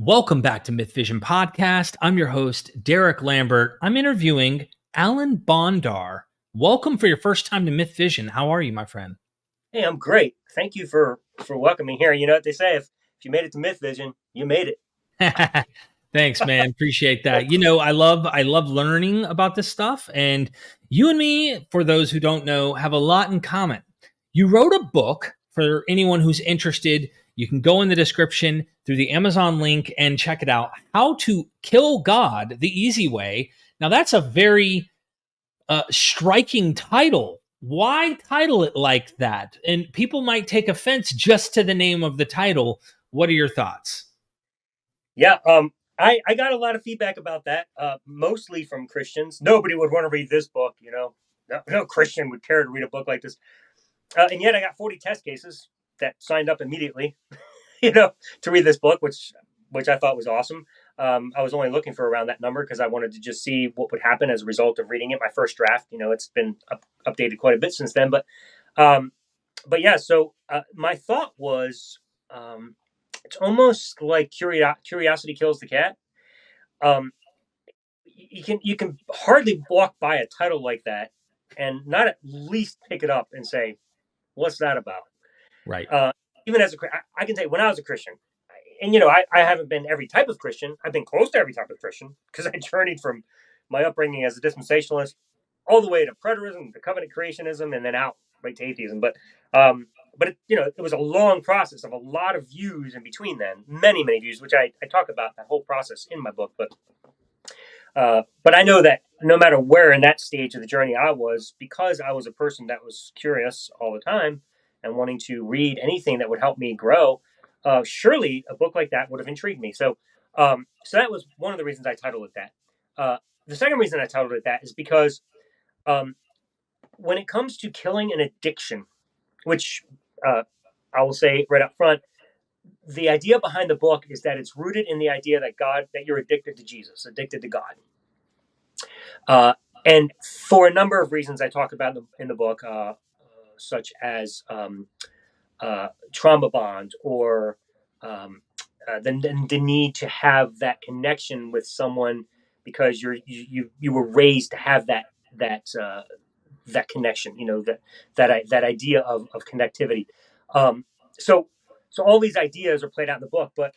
Welcome back to MythVision Podcast. I'm your host, Derek Lambert. I'm interviewing Alan Bondar. Welcome for your first time to MythVision. How are you, my friend? Hey, I'm great. Thank you for welcoming here. You know what they say, if you made it to MythVision, you made it. Thanks, man. Appreciate that. You know, I love learning about this stuff. And you and me, for those who don't know, have a lot in common. You wrote a book. For anyone who's interested, you can go in the description through the Amazon link and check it out. How to Kill God the Easy Way. Now, that's a very striking title. Why title it like that? And people might take offense just to the name of the title. What are your thoughts? Yeah, I got a lot of feedback about that, mostly from Christians. Nobody would want to read this book, you know. No Christian would care to read a book like this. And yet I got 40 test cases that signed up immediately, to read this book, which I thought was awesome. I was only looking for around that number because I wanted to just see what would happen as a result of reading it. My first draft, it's been updated quite a bit since then. But yeah, so my thought was, it's almost like curiosity kills the cat. You can hardly walk by a title like that and not at least pick it up and say, what's that about? Right. Even as I can say when I was a Christian, and I haven't been every type of Christian. I've been close to every type of Christian because I journeyed from my upbringing as a dispensationalist all the way to Preterism, to covenant creationism, and then out right to atheism. But it was a long process of a lot of views in between then, many views, which I talk about that whole process in my book. But I know that no matter where in that stage of the journey I was, because I was a person that was curious all the time and wanting to read anything that would help me grow, surely a book like that would have intrigued me. So that was one of the reasons I titled it that. The second reason I titled it that is because when it comes to killing an addiction, which I will say right up front, the idea behind the book is that it's rooted in the idea that you're addicted to Jesus, addicted to God. And for a number of reasons I talk about in the book, such as trauma bond or the need to have that connection with someone because you were raised to have that connection, that idea of connectivity. So all these ideas are played out in the book, but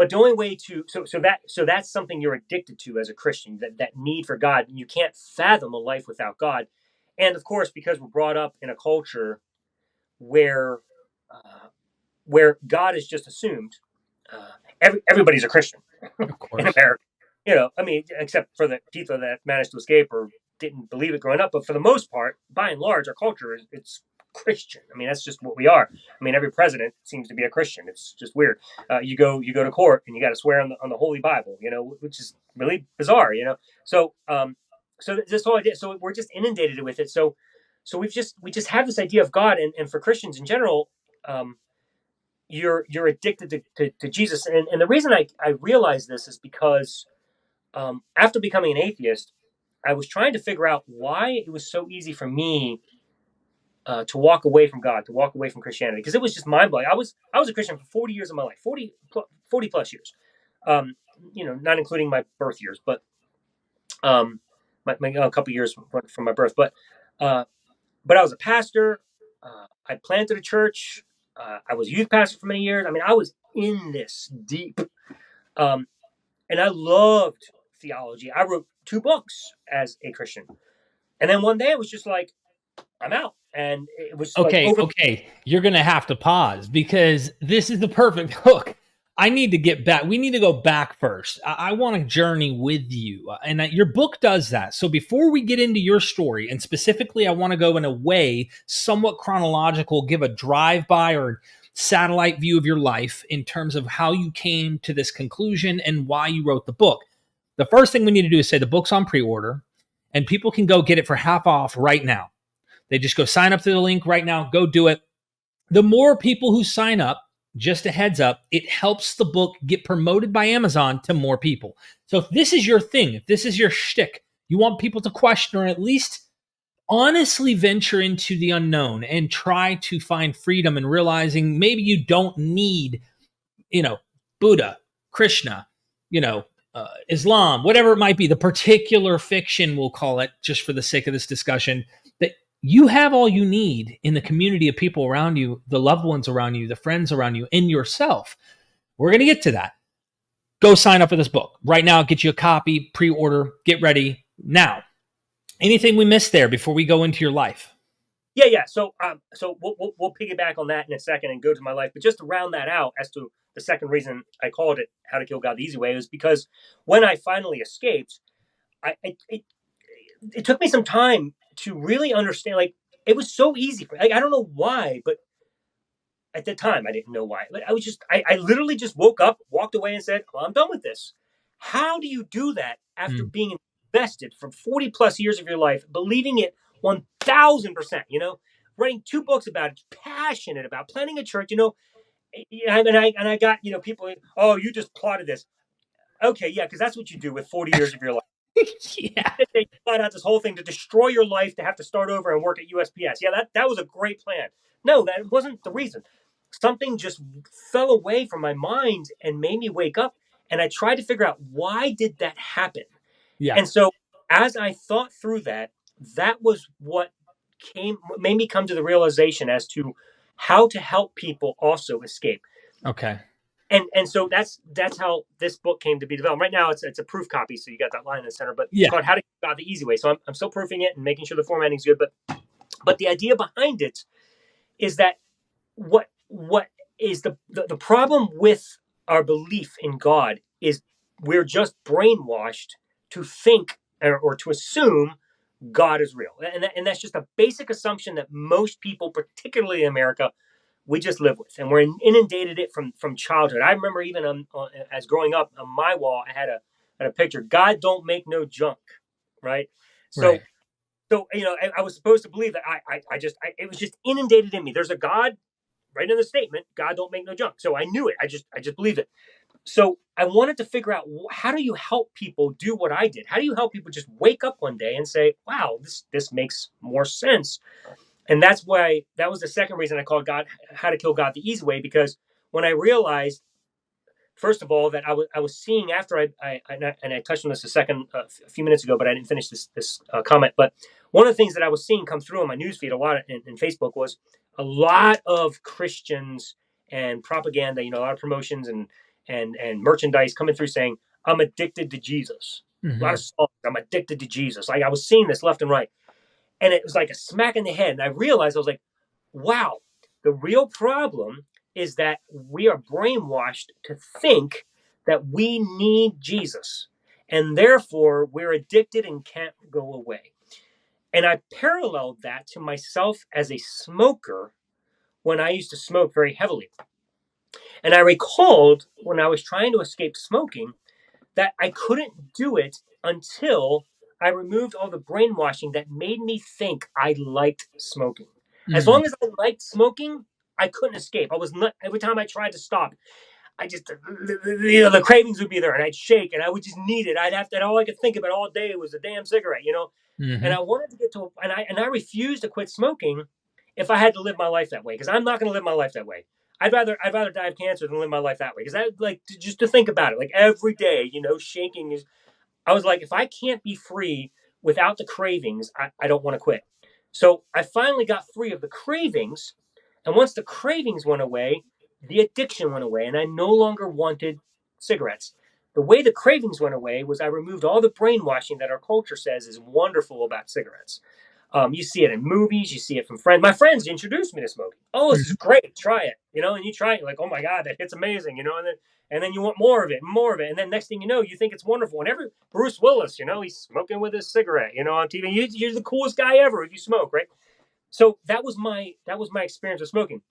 the only way to so that's something you're addicted to as a Christian, that need for God. You can't fathom a life without God, and of course, because we're brought up in a culture where God is just assumed, everybody's a Christian in America. Except for the people that managed to escape or didn't believe it growing up. But for the most part, by and large, our culture it's Christian. That's just what we are. Every president seems to be a Christian. It's just weird. You go to court and you got to swear on the Holy Bible, which is really bizarre, So this whole idea. So we're just inundated with it. So we just have this idea of God, and for Christians in general, you're addicted to Jesus. And the reason I realized this is because after becoming an atheist, I was trying to figure out why it was so easy for me to walk away from God, to walk away from Christianity, because it was just mind-blowing. I was a Christian for 40 years of my life, 40 plus years, not including my birth years, but a couple years from my birth. But I was a pastor. I planted a church. I was a youth pastor for many years. I was in this deep, and I loved theology. I wrote 2 books as a Christian, and then one day it was just like, I'm out. And it was okay. You're going to have to pause because this is the perfect hook. I need to get back. We need to go back first. I want to journey with you. And your book does that. So before we get into your story, and specifically, I want to go in a way somewhat chronological, give a drive-by or satellite view of your life in terms of how you came to this conclusion and why you wrote the book. The first thing we need to do is say the book's on pre-order and people can go get it for half off right now. They just go sign up to the link right now. Go do it. The more people who sign up, just a heads up, it helps the book get promoted by Amazon to more people. So if this is your thing, if this is your shtick, you want people to question or at least honestly venture into the unknown and try to find freedom and realizing maybe you don't need Buddha, Krishna, Islam, whatever it might be, the particular fiction, we'll call it, just for the sake of this discussion, that you have all you need in the community of people around you, the loved ones around you, the friends around you, and yourself. We're going to get to that. Go sign up for this book right now. Get you a copy, pre-order, get ready now. Anything we missed there before we go into your life? Yeah. So we'll piggyback on that in a second and go to my life. But just to round that out as to the second reason I called it How to Kill God the Easy Way is because when I finally escaped, it took me some time to really understand. Like, it was so easy for, like, I don't know why, but at the time I didn't know why. But I literally just woke up, walked away, and said, "Well, I'm done with this." How do you do that after being invested for 40 plus years of your life, believing it 1,000%? Writing 2 books about it, passionate about planning a church. And I got people. Oh, you just plotted this. Okay, yeah, because that's what you do with 40 years of your life. Yeah. They plot out this whole thing to destroy your life, to have to start over and work at USPS. Yeah, that was a great plan. No, that wasn't the reason. Something just fell away from my mind and made me wake up. And I tried to figure out, why did that happen? Yeah. And so as I thought through that, that was what made me come to the realization as to how to help people also escape. Okay. And so that's how this book came to be developed. Right now, it's a proof copy, so you got that line in the center. But it's called How to Kill God the Easy Way. So I'm still proofing it and making sure the formatting's good. But the idea behind it is that what is the problem with our belief in God is we're just brainwashed to think or to assume God is real, and that's just a basic assumption that most people, particularly in America, we just live with, and we're inundated it from childhood. I remember even as growing up, on my wall, I had a picture: "God don't make no junk," right? So, right. So I was supposed to believe that. It was just inundated in me. There's a God, right in the statement: "God don't make no junk." So I knew it. I just believed it. So I wanted to figure out, how do you help people do what I did? How do you help people just wake up one day and say, "Wow, this makes more sense"? And that was the second reason I called How to Kill God the Easy Way, because when I realized, first of all, that I was seeing, after I touched on this a few minutes ago, but I didn't finish this comment. But one of the things that I was seeing come through on my newsfeed a lot in Facebook was a lot of Christians and propaganda, a lot of promotions and merchandise coming through saying, "I'm addicted to Jesus." Mm-hmm. A lot of songs, "I'm addicted to Jesus." Like, I was seeing this left and right. And it was like a smack in the head. And I realized, I was like, wow, the real problem is that we are brainwashed to think that we need Jesus. And therefore, we're addicted and can't go away. And I paralleled that to myself as a smoker when I used to smoke very heavily. And I recalled, when I was trying to escape smoking, that I couldn't do it until I removed all the brainwashing that made me think I liked smoking. As long as I liked smoking, I couldn't escape. I was not, every time I tried to stop, I just, the cravings would be there, and I'd shake, and I would just need it. All I could think about all day was a damn cigarette, Mm-hmm. And I wanted to get to, and I refused to quit smoking if I had to live my life that way, because I'm not going to live my life that way. I'd rather die of cancer than live my life that way. Because I like just to think about it, like every day, shaking is. I was like, if I can't be free without the cravings, I don't want to quit. So I finally got free of the cravings, and once the cravings went away, the addiction went away, and I no longer wanted cigarettes. The way the cravings went away was I removed all the brainwashing that our culture says is wonderful about cigarettes. You see it in movies. You see it from friends. My friends introduced me to smoking. "Oh, this is great. Try it." And you try it. You're like, "Oh my God, it's amazing." And then you want more of it and more of it. And then next thing you know, you think it's wonderful. And Bruce Willis, he's smoking with his cigarette, on TV. You're the coolest guy ever if you smoke, right? So that was my experience with smoking.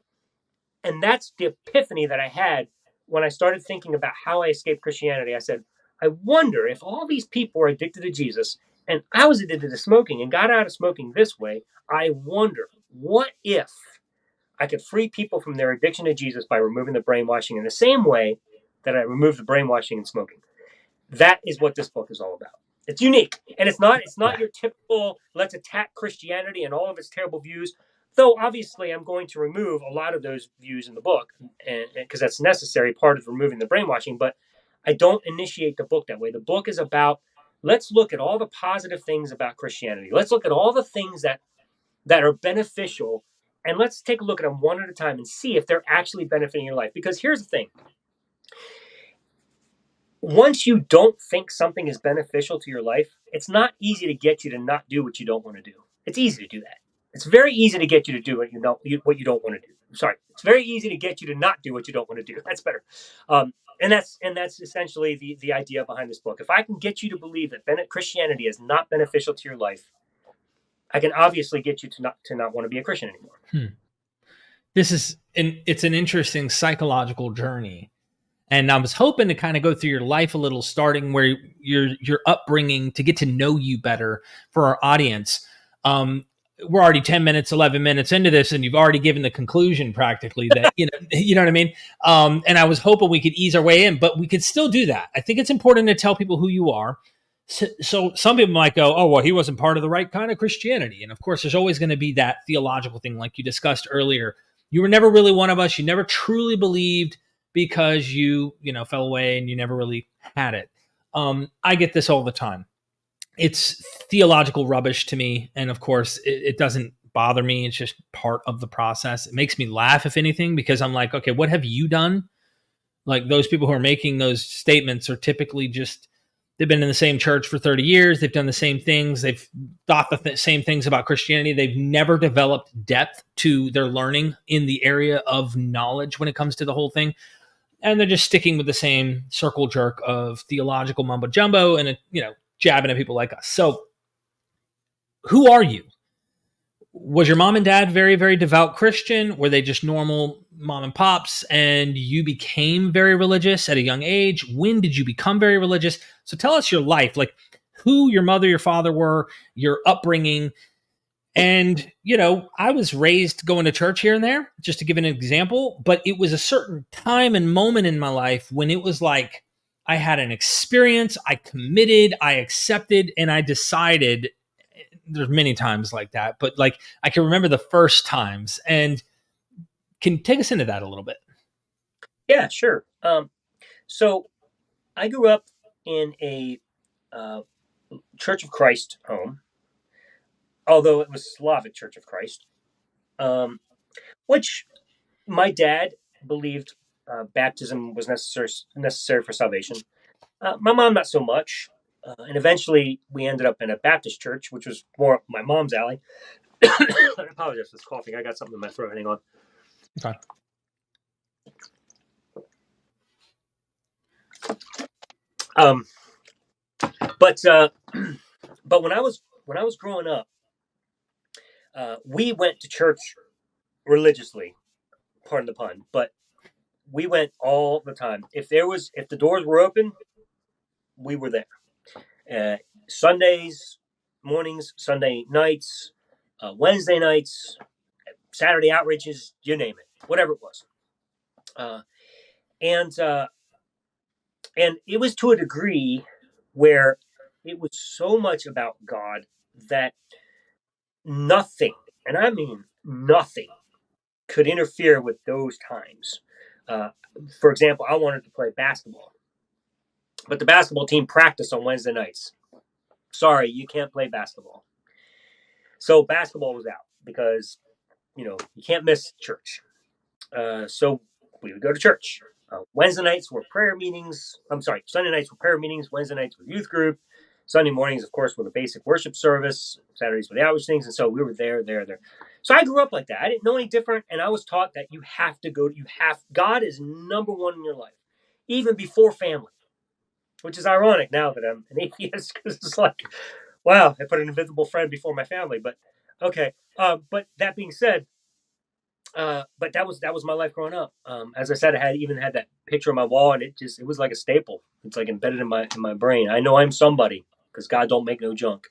And that's the epiphany that I had when I started thinking about how I escaped Christianity. I said, I wonder if all these people are addicted to Jesus and I was addicted to smoking and got out of smoking this way. I wonder, what if I could free people from their addiction to Jesus by removing the brainwashing in the same way that I removed the brainwashing in smoking? That is what this book is all about. It's unique, and it's not your typical "let's attack Christianity and all of its terrible views." Though obviously I'm going to remove a lot of those views in the book, and because that's necessary part of removing the brainwashing, but I don't initiate the book that way. The book is about, let's look at all the positive things about Christianity. Let's look at all the things that are beneficial, and let's take a look at them one at a time and see if they're actually benefiting your life. Because here's the thing. Once you don't think something is beneficial to your life, it's not easy to get you to not do what you don't want to do. It's easy to do that. It's very easy to get you to do what you don't want to do. Sorry, it's very easy to get you to not do what you don't want to do. That's better, and that's essentially the idea behind this book. If I can get you to believe that Christianity is not beneficial to your life, I can obviously get you to not want to be a Christian anymore. It's an interesting psychological journey. And I was hoping to kind of go through your life a little, starting where your upbringing, to get to know you better for our audience. We're already 10 minutes, 11 minutes into this, and you've already given the conclusion practically that, you know what I mean? And I was hoping we could ease our way in, but we could still do that. I think it's important to tell people who you are. So some people might go, oh, well, he wasn't part of the right kind of Christianity. And of course, there's always going to be that theological thing, like you discussed earlier. You were never really one of us. You never truly believed because you fell away and you never really had it. I get this all the time. It's theological rubbish to me. And of course, it doesn't bother me. It's just part of the process. It makes me laugh, if anything, because I'm like, okay, what have you done? Like, those people who are making those statements are typically just, they've been in the same church for 30 years. They've done the same things. They've thought the same things about Christianity. They've never developed depth to their learning in the area of knowledge when it comes to the whole thing. And they're just sticking with the same circle jerk of theological mumbo jumbo and, jabbing at people like us. So who are you? Was your mom and dad very, very devout Christian? Were they just normal mom and pops and you became very religious at a young age? When did you become very religious? So tell us your life, like who your mother, your father were, your upbringing. And, I was raised going to church here and there, just to give an example, but it was a certain time and moment in my life when it was like, I had an experience, I committed, I accepted, and I decided. There's many times like that, but like I can remember the first times. And can take us into that a little bit? Yeah, sure. So I grew up in a Church of Christ home, although it was Slavic Church of Christ, which my dad believed baptism was necessary for salvation. My mom, not so much. And eventually we ended up in a Baptist church, which was more my mom's alley. I apologize for this coughing. I got something in my throat. Hang on. Okay. But when I was growing up, we went to church religiously, pardon the pun, but we went all the time. If the doors were open, we were there. Sundays mornings, Sunday nights, Wednesday nights, Saturday outreaches, you name it, whatever it was. And it was to a degree where it was so much about God that nothing, and I mean nothing, could interfere with those times. For example, I wanted to play basketball, but the basketball team practiced on Wednesday nights. Sorry, you can't play basketball. So basketball was out because, you can't miss church. So we would go to church. Wednesday nights were prayer meetings. Sunday nights were prayer meetings. Wednesday nights were youth group. Sunday mornings, of course, were the basic worship service. Saturdays were the outreach things. And so we were there. So I grew up like that. I didn't know any different. And I was taught that you have to go. God is number one in your life, even before family, which is ironic now that I'm an atheist, because it's like, wow, I put an invisible friend before my family. But okay. But that being said, but that was my life growing up. As I said, I even had that picture on my wall, and it was like a staple. It's like embedded in my brain. I know I'm somebody because God don't make no junk.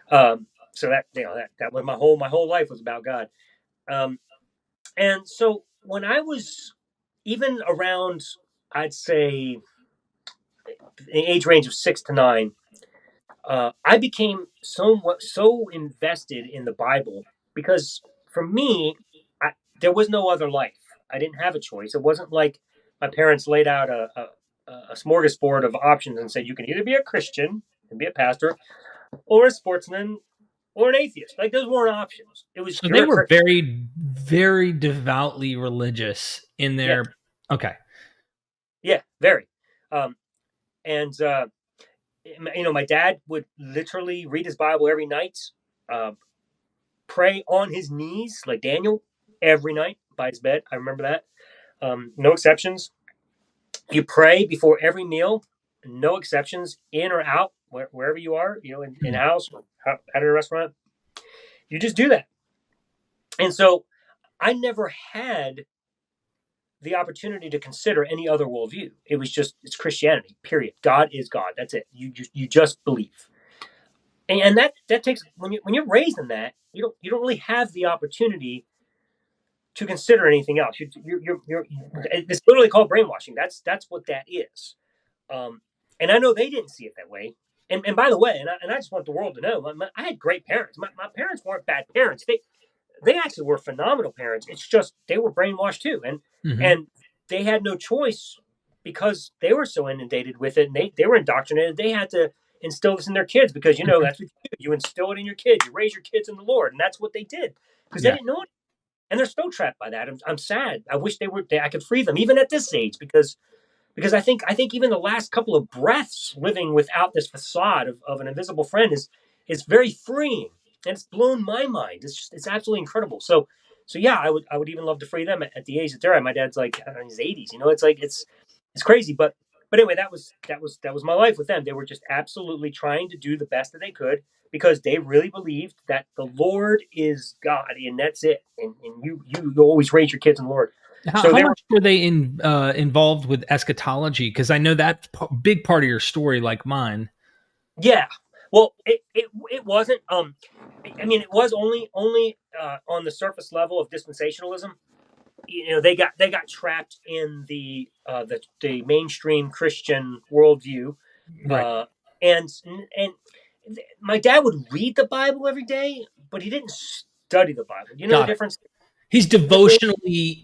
So that was my whole life was about God. And so when I was even around, I'd say, the age range of 6 to 9, I became so invested in the Bible because for me, there was no other life. I didn't have a choice. It wasn't like my parents laid out a smorgasbord of options and said you can either be a Christian and be a pastor, or a sportsman, or an atheist. Like those weren't options. It was So they you're a were Christian. very, very devoutly religious in Yeah, their. Okay. yeah, very. Um, and my dad would literally read his Bible every night, uh, pray on his knees like Daniel every night by his bed. I remember that. No exceptions. You pray before every meal, no exceptions, in or out, wherever you are, in a house or at a restaurant. You just do that. And so I never had the opportunity to consider any other worldview. It was just, it's Christianity, period. God is God. That's it. You just believe. And that takes, when you're raised in that, you don't really have the opportunity to consider anything else. It's literally called brainwashing. That's what that is. And I know they didn't see it that way. And by the way, and I just want the world to know, I had great parents. My parents weren't bad parents. They actually were phenomenal parents. It's just they were brainwashed too, and they had no choice because they were so inundated with it, and they were indoctrinated. They had to instill this in their kids because that's what you do. You instill it in your kids. You raise your kids in the Lord, and that's what they did because they didn't know it, and they're still trapped by that. I'm sad. I wish I could free them even at this age because I think even the last couple of breaths living without this facade of an invisible friend is very freeing, and it's blown my mind. It's absolutely incredible. So yeah, I would even love to free them at the age that they're at. My dad's like in his 80s. It's like it's crazy, but anyway, that was my life with them. They were just absolutely trying to do the best that they could because they really believed that the Lord is God and that's it. And you always raise your kids in the Lord. How much were they involved with eschatology? Because I know that's big part of your story, like mine. Yeah. Well, it wasn't. I mean, it was only on the surface level of dispensationalism. They got trapped in the mainstream Christian worldview, Right. and my dad would read the Bible every day, but he didn't study the Bible. You know the difference? He's devotionally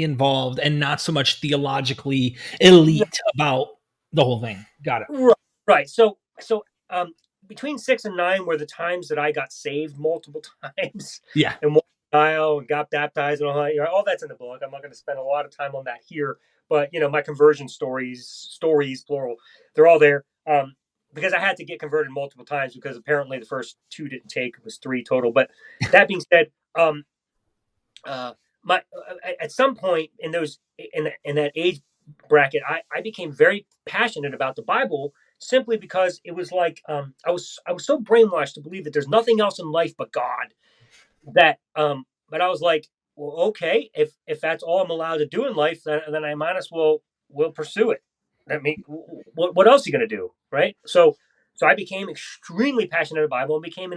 involved and not so much theologically elite about the whole thing. Got it. Right. So between 6 and 9 were the times that I got saved multiple times. Yeah. And and got baptized and all that. All that's in the book. I'm not going to spend a lot of time on that here, but my conversion stories plural, they're all there. Because I had to get converted multiple times because apparently the first 2 didn't take. It was 3 total. But that being said, at some point in that age bracket, I became very passionate about the Bible simply because it was like I was so brainwashed to believe that there's nothing else in life but God that but I was like, well, okay, if that's all I'm allowed to do in life, then I might as well pursue it. I mean, what else are you going to do, right? So I became extremely passionate about the Bible and became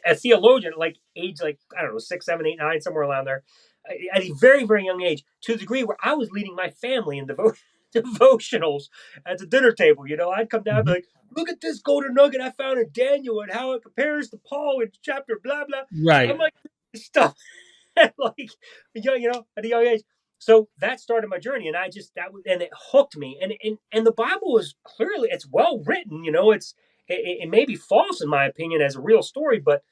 a theologian like age, like, I don't know, 6, 7, 8, 9, somewhere around there, at a very, very young age, to the degree where I was leading my family in devotionals at the dinner table. I'd come down and be like, look at this golden nugget I found in Daniel and how it compares to Paul in chapter blah blah. Right. I'm like, this stuff like at a young age. So that started my journey, and and it hooked me. And the Bible is clearly, it's well written. It may be false in my opinion as a real story, but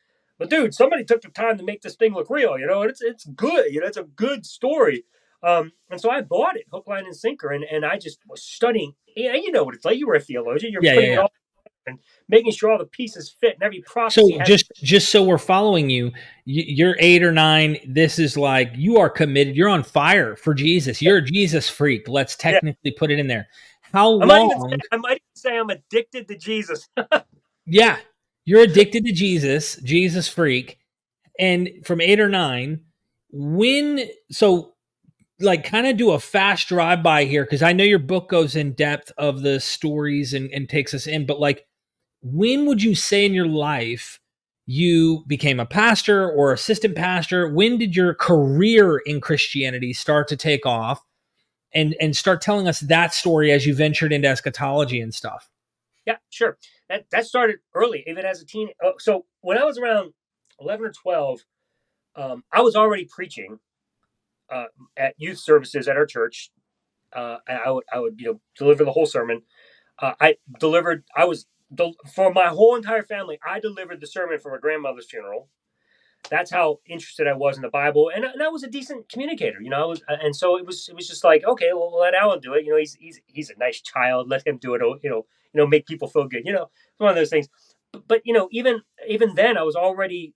dude, somebody took the time to make this thing look real. It's good. It's a good story. And so I bought it, hook, line, and sinker, and I just was studying. And you know what it's like. You were a theologian. You're putting it all and making sure all the pieces fit and every prophecy. So just so we're following you, you're 8 or 9. This is like you are committed. You're on fire for Jesus. You're a Jesus freak. Let's technically put it in there. How long? I might even say I'm addicted to Jesus. Yeah, you're addicted to Jesus freak. And from 8 or 9, like kind of do a fast drive by here because I know your book goes in depth of the stories and takes us in, but like, when would you say in your life you became a pastor or assistant pastor? When did your career in Christianity start to take off? And start telling us that story as you ventured into eschatology and stuff. Yeah, sure. That started early, even as a teen. So when I was around 11 or 12, I was already preaching at youth services at our church. I would deliver the whole sermon. For my whole entire family, I delivered the sermon for my grandmother's funeral. That's how interested I was in the Bible, and I was a decent communicator, and so it was just like, okay, well, let Alan do it. He's a nice child. Let him do it. Make people feel good. One of those things. But even then, I was already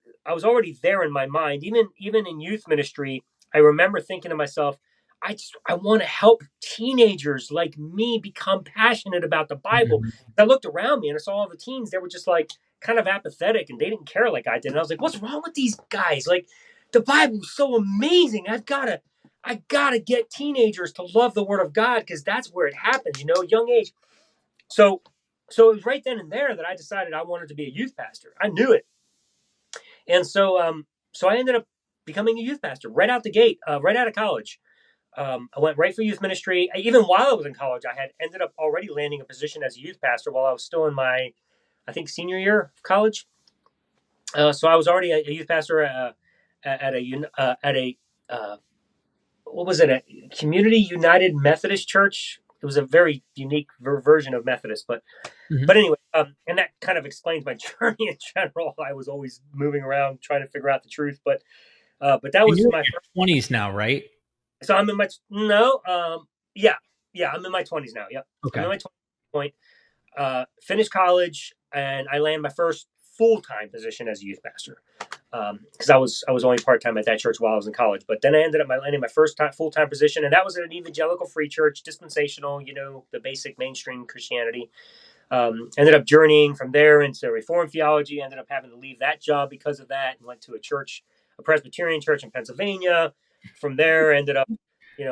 there in my mind. Even in youth ministry, I remember thinking to myself, I want to help teenagers like me become passionate about the Bible. Mhm. I looked around me and I saw all the teens. They were just like kind of apathetic and they didn't care like I did. And I was like, what's wrong with these guys? Like, the Bible's so amazing. I gotta get teenagers to love the Word of God, because that's where it happens, young age. So it was right then and there that I decided I wanted to be a youth pastor. I knew it. And so I ended up becoming a youth pastor right out the gate, right out of college. I went right for youth ministry. Even while I was in college, I had ended up already landing a position as a youth pastor while I was still in my, I think, senior year of college. So I was already a youth pastor at a what was it? A Community United Methodist Church. It was a very unique version of Methodist, but Mhm. but anyway, and that kind of explains my journey in general. I was always moving around trying to figure out the truth, but that And was you're in my your 20s now, right? So I'm in my no, yeah, I'm in my 20s now. Yep, I'm in Okay. my 20s point. Finished college, and I landed my first full time position as a youth pastor. Because I was only part time at that church while I was in college, but then I ended up landing my first full time position, and that was at an evangelical free church, dispensational, the basic mainstream Christianity. Ended up journeying from there into Reformed theology. Ended up having to leave that job because of that, and went to a Presbyterian church in Pennsylvania. From there, ended up,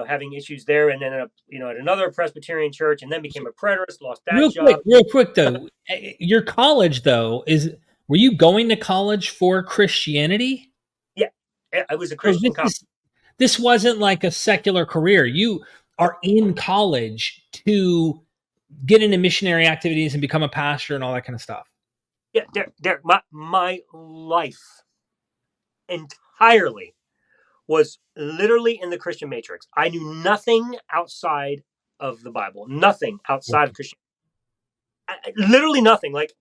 having issues there, and ended up, at another Presbyterian church, and then became a preterist. Lost that job. Real quick though, your college though were you going to college for Christianity? Yeah, I was a So Christian college. this wasn't like a secular career. You are in college to get into missionary activities and become a pastor and all that kind of stuff. Yeah, Derek, my life entirely was literally in the Christian matrix. I knew nothing outside of the Bible, nothing outside of Christian, literally nothing. Like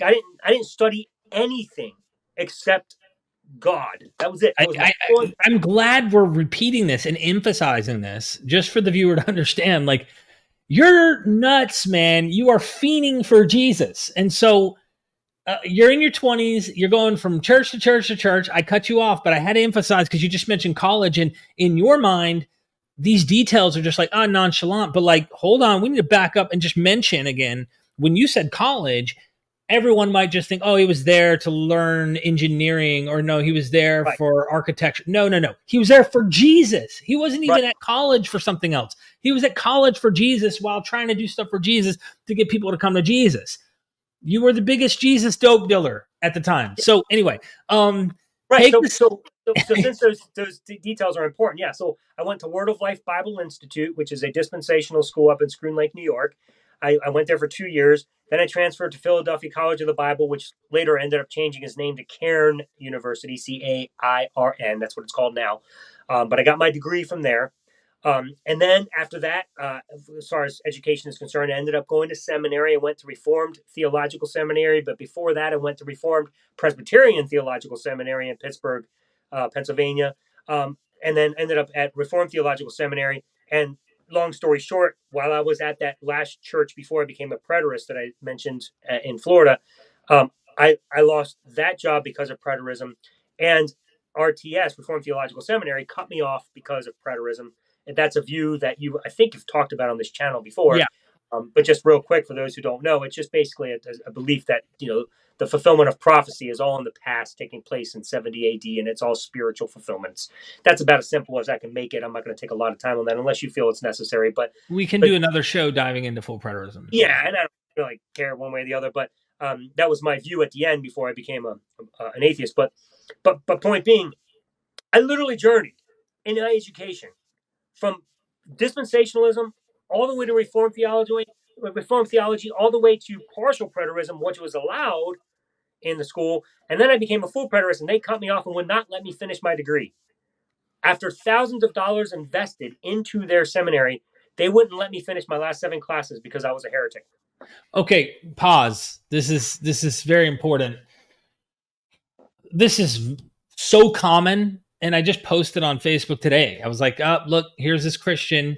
I didn't study anything except God. That was it. That was my point. I'm glad we're repeating this and emphasizing this just for the viewer to understand. Like, you're nuts, man. You are fiending for Jesus. And so you're in your 20s. You're going from church to church to church. I cut you off, but I had to emphasize because you just mentioned college. And in your mind, these details are just like, nonchalant. But like, hold on. We need to back up and just mention again, when you said college, everyone might just think, oh, he was there to learn engineering, or no, he was there Right, for architecture. No. He was there for Jesus. He wasn't right. even at college for something else. He was at college for Jesus while trying to do stuff for Jesus to get people to come to Jesus. You were the biggest Jesus dope dealer at the time. So anyway, Right. take So this. so so since those details are important, yeah. So I went to Word of Life Bible Institute, which is a dispensational school up in Scroon Lake, New York. I went there for 2 years. Then I transferred to Philadelphia College of the Bible, which later ended up changing its name to Cairn University, Cairn. That's what it's called now. But I got my degree from there. And then after that, as far as education is concerned, I ended up going to seminary. I went to Reformed Theological Seminary, but before that, I went to Reformed Presbyterian Theological Seminary in Pittsburgh, Pennsylvania, and then ended up at Reformed Theological Seminary. And long story short, while I was at that last church before I became a preterist that I mentioned in Florida, I lost that job because of preterism, and RTS, Reformed Theological Seminary, cut me off because of preterism. And that's a view that I think you've talked about on this channel before. Yeah. But just real quick, for those who don't know, it's just basically a belief that, the fulfillment of prophecy is all in the past, taking place in 70 AD, and it's all spiritual fulfillments. That's about as simple as I can make it. I'm not going to take a lot of time on that unless you feel it's necessary. But We can do another show diving into full preterism. yeah, and I don't really care one way or the other. But that was my view at the end before I became an atheist. But point being, I literally journeyed in my education from dispensationalism all the way to Reformed theology, all the way to partial preterism, which was allowed in the school. And then I became a full preterist, and they cut me off and would not let me finish my degree. After thousands of dollars invested into their seminary, they wouldn't let me finish my last 7 classes because I was a heretic. Okay, pause. This is very important. This is so common, and I just posted on Facebook today. I was like, oh, look, here's this Christian,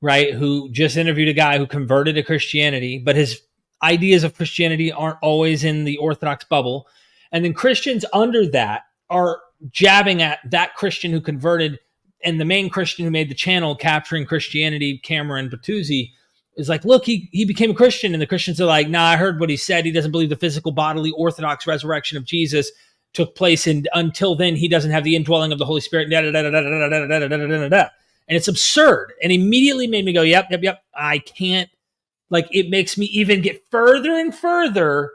right, who just interviewed a guy who converted to Christianity, but his ideas of Christianity aren't always in the Orthodox bubble. And then Christians under that are jabbing at that Christian who converted, and the main Christian who made the channel Capturing Christianity, Cameron Bertuzzi, is like, look, he became a Christian. And the Christians are like, nah, I heard what he said. He doesn't believe the physical, bodily, Orthodox resurrection of Jesus took place, and until then, he doesn't have the indwelling of the Holy Spirit. And it's absurd. And immediately made me go, yep. I can't, like, it makes me even get further and further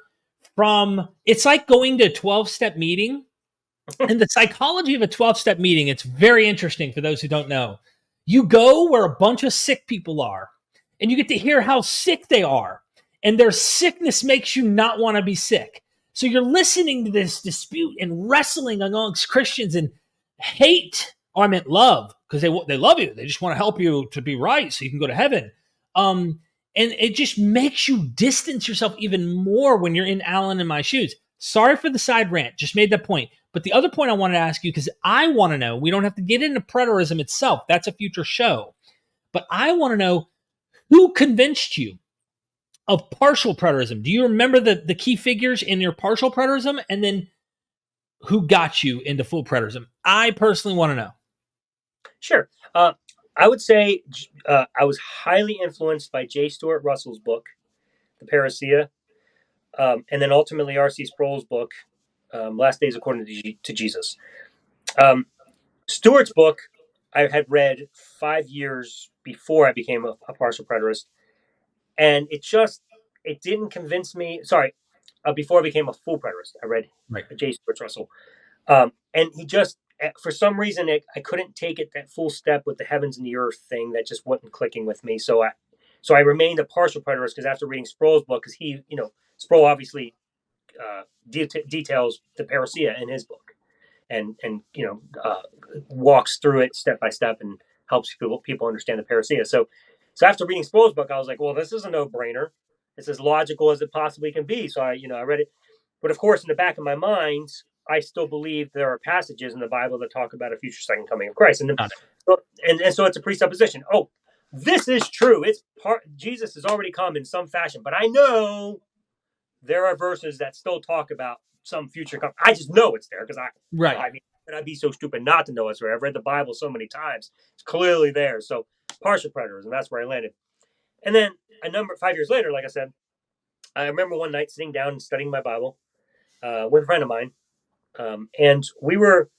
from, it's like going to a 12-step meeting. And the psychology of a 12-step meeting, it's very interesting for those who don't know. You go where a bunch of sick people are, and you get to hear how sick they are. And their sickness makes you not want to be sick. So you're listening to this dispute and wrestling amongst Christians, and hate, or I meant love, because they love you. They just want to help you to be right so you can go to heaven. And it just makes you distance yourself even more when you're in Alan and my shoes. Sorry for the side rant. Just made that point. But the other point I wanted to ask you, because I want to know, we don't have to get into preterism itself. That's a future show. But I want to know, who convinced you of partial preterism? Do you remember the key figures in your partial preterism? And then who got you into full preterism? I personally want to know. Sure. I would say I was highly influenced by J. Stuart Russell's book, The Parousia, and then ultimately R.C. Sproul's book, Last Days According to Jesus. Stuart's book I had read 5 years before I became a partial preterist, and it didn't convince me. Sorry, before I became a full preterist, I read J. Stuart Russell, and he just, for some reason, I couldn't take it that full step with the heavens and the earth thing. That just wasn't clicking with me. So I remained a partial preterist, because after reading Sproul's book, because Sproul obviously details the parousia in his book, and walks through it step by step and helps people understand the parousia. So after reading Sproul's book, I was like, well, this is a no-brainer. It's as logical as it possibly can be. So I read it, but of course, in the back of my mind, I still believe there are passages in the Bible that talk about a future second coming of Christ, and so it's a presupposition. Oh, this is true. Jesus has already come in some fashion, but I know there are verses that still talk about some future coming. I just know it's there because I'd be so stupid not to know it's there. I've read the Bible so many times; it's clearly there. So partial preterism, that's where I landed. And then 5 years later, like I said, I remember one night sitting down and studying my Bible with a friend of mine, and we were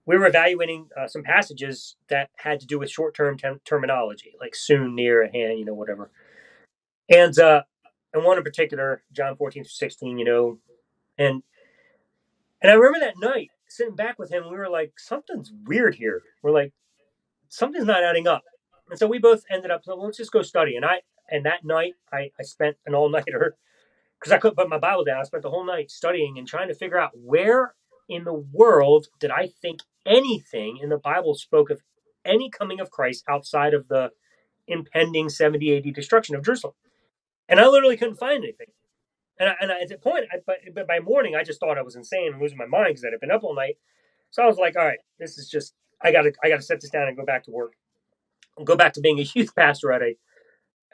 evaluating some passages that had to do with short-term terminology, like soon, near, at hand, whatever. And one in particular, John 14-16, and I remember that night sitting back with him, we were like, something's weird here. We're like, something's not adding up. And so we both ended up, so let's just go study. And that night, I spent an all-nighter, because I couldn't put my Bible down. I spent the whole night studying and trying to figure out, where in the world did I think anything in the Bible spoke of any coming of Christ outside of the impending 70 AD destruction of Jerusalem. And I literally couldn't find anything. And at that point, but by morning, I just thought I was insane and losing my mind, because I had been up all night. So I was like, all right, this is just, I gotta set this down and go back to work. I'll go back to being a youth pastor at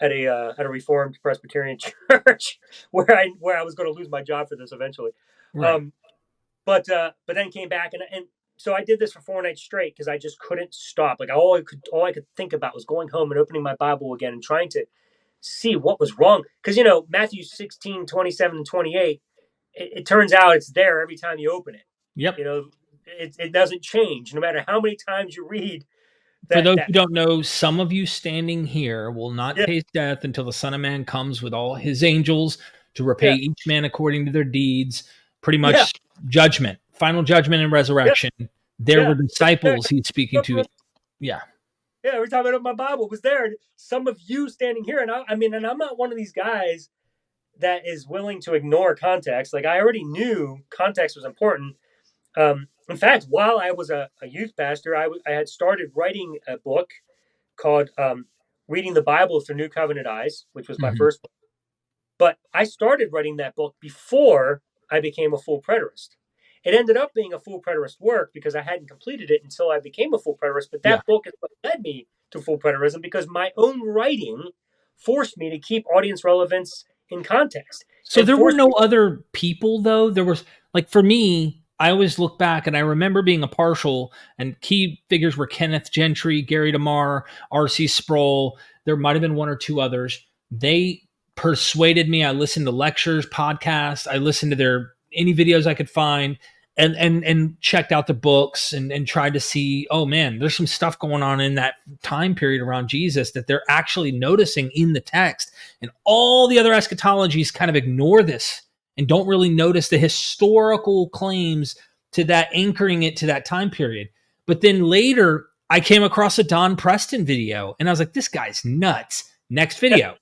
a Reformed Presbyterian church, where I was going to lose my job for this eventually. Right. But then came back, and so I did this for 4 nights straight, because I just couldn't stop. Like all I could think about was going home and opening my Bible again and trying to see what was wrong. Because Matthew 16:27 and 28, it turns out it's there every time you open it. Yep. It doesn't change no matter how many times you read. For those who don't know, some of you standing here will not taste death until the Son of Man comes with all his angels to repay each man according to their deeds. Pretty much judgment, final judgment and resurrection. There were disciples he's speaking to. Yeah. Yeah, every time I opened my Bible, it was there. And some of you standing here, and I'm not one of these guys that is willing to ignore context. Like, I already knew context was important. In fact, while I was a youth pastor, I had started writing a book called Reading the Bible Through New Covenant Eyes, which was my first book. But I started writing that book before I became a full preterist. It ended up being a full preterist work because I hadn't completed it until I became a full preterist. But that book is what led me to full preterism, because my own writing forced me to keep audience relevance in context. So there were no other people, though? There was, like, for me, I always look back and I remember being a partial, and key figures were Kenneth Gentry, Gary DeMar, R.C. Sproul. There might have been one or two others. They persuaded me. I listened to lectures, podcasts. I listened to any videos I could find, and checked out the books and tried to see, oh man, there's some stuff going on in that time period around Jesus that they're actually noticing in the text. And all the other eschatologies kind of ignore this and don't really notice the historical claims to that, anchoring it to that time period. But then later I came across a Don Preston video and I was like, this guy's nuts. Next video.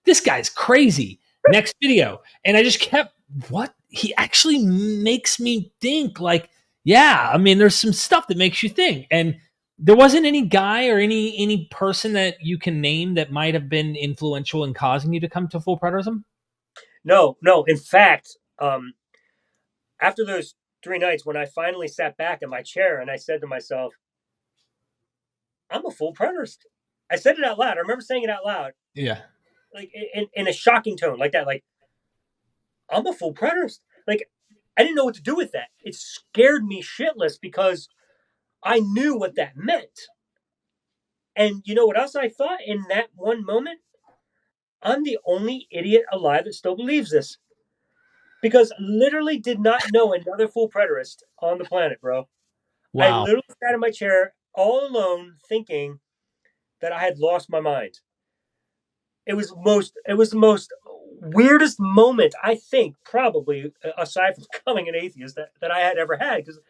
This guy's crazy. Next video. And I just kept, what? He actually makes me think, like, yeah, I mean, there's some stuff that makes you think. And there wasn't any guy or any person that you can name that might have been influential in causing you to come to full preterism? No. In fact, after those 3 nights, when I finally sat back in my chair and I said to myself, I'm a full preterist. I said it out loud. I remember saying it out loud. Yeah. Like in a shocking tone like that. Like, I'm a full preterist. Like, I didn't know what to do with that. It scared me shitless because I knew what that meant. And you know what else I thought in that one moment? I'm the only idiot alive that still believes this. Because I literally did not know another full preterist on the planet, bro. Wow. I literally sat in my chair all alone thinking that I had lost my mind. It was the most weirdest moment, I think, probably, aside from becoming an atheist, that I had ever had. Because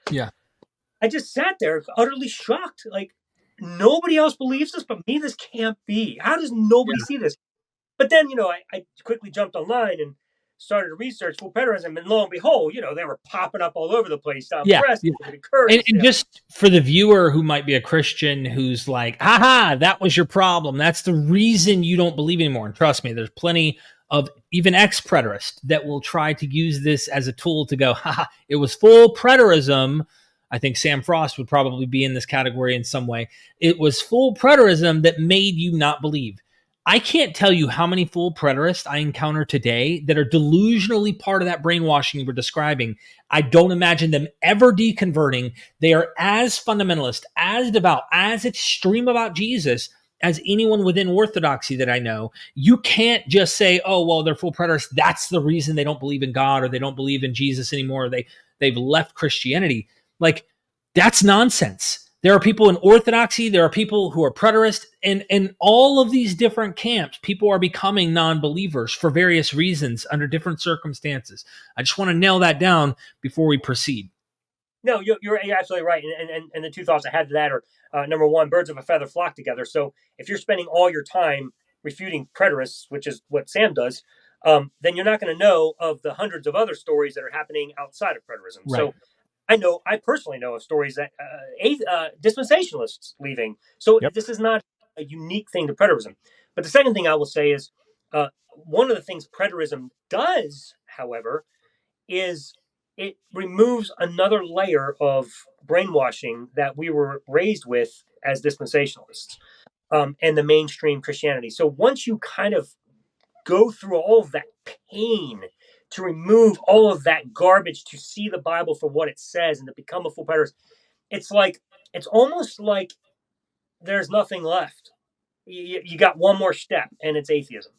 I just sat there utterly shocked. Like, nobody else believes this but me? This can't be. How does nobody see this? But then, I quickly jumped online and started to research full preterism, and lo and behold, they were popping up all over the place. And just for the viewer who might be a Christian who's like, aha, that was your problem. That's the reason you don't believe anymore. And trust me, there's plenty of even ex-preterists that will try to use this as a tool to go, haha, it was full preterism. I think Sam Frost would probably be in this category in some way. It was full preterism that made you not believe. I can't tell you how many full preterists I encounter today that are delusionally part of that brainwashing you were describing. I don't imagine them ever deconverting. They are as fundamentalist, as devout, as extreme about Jesus as anyone within orthodoxy that I know. You can't just say, oh, well, they're full preterists. That's the reason they don't believe in God, or they don't believe in Jesus anymore. They've left Christianity. Like, that's nonsense. There are people in orthodoxy, there are people who are preterist, and all of these different camps, people are becoming non-believers for various reasons under different circumstances. I just want to nail that down before we proceed. No, you're absolutely right. And the two thoughts I had to that are, number one, birds of a feather flock together. So if you're spending all your time refuting preterists, which is what Sam does, then you're not going to know of the hundreds of other stories that are happening outside of preterism. Right. So I personally know of stories that dispensationalists leaving. So This is not a unique thing to preterism. But the second thing I will say is one of the things preterism does, however, is it removes another layer of brainwashing that we were raised with as dispensationalists and the mainstream Christianity. So once you kind of go through all of that pain to remove all of that garbage, to see the Bible for what it says and to become a full preterist, it's almost like there's nothing left. You got one more step, and it's atheism.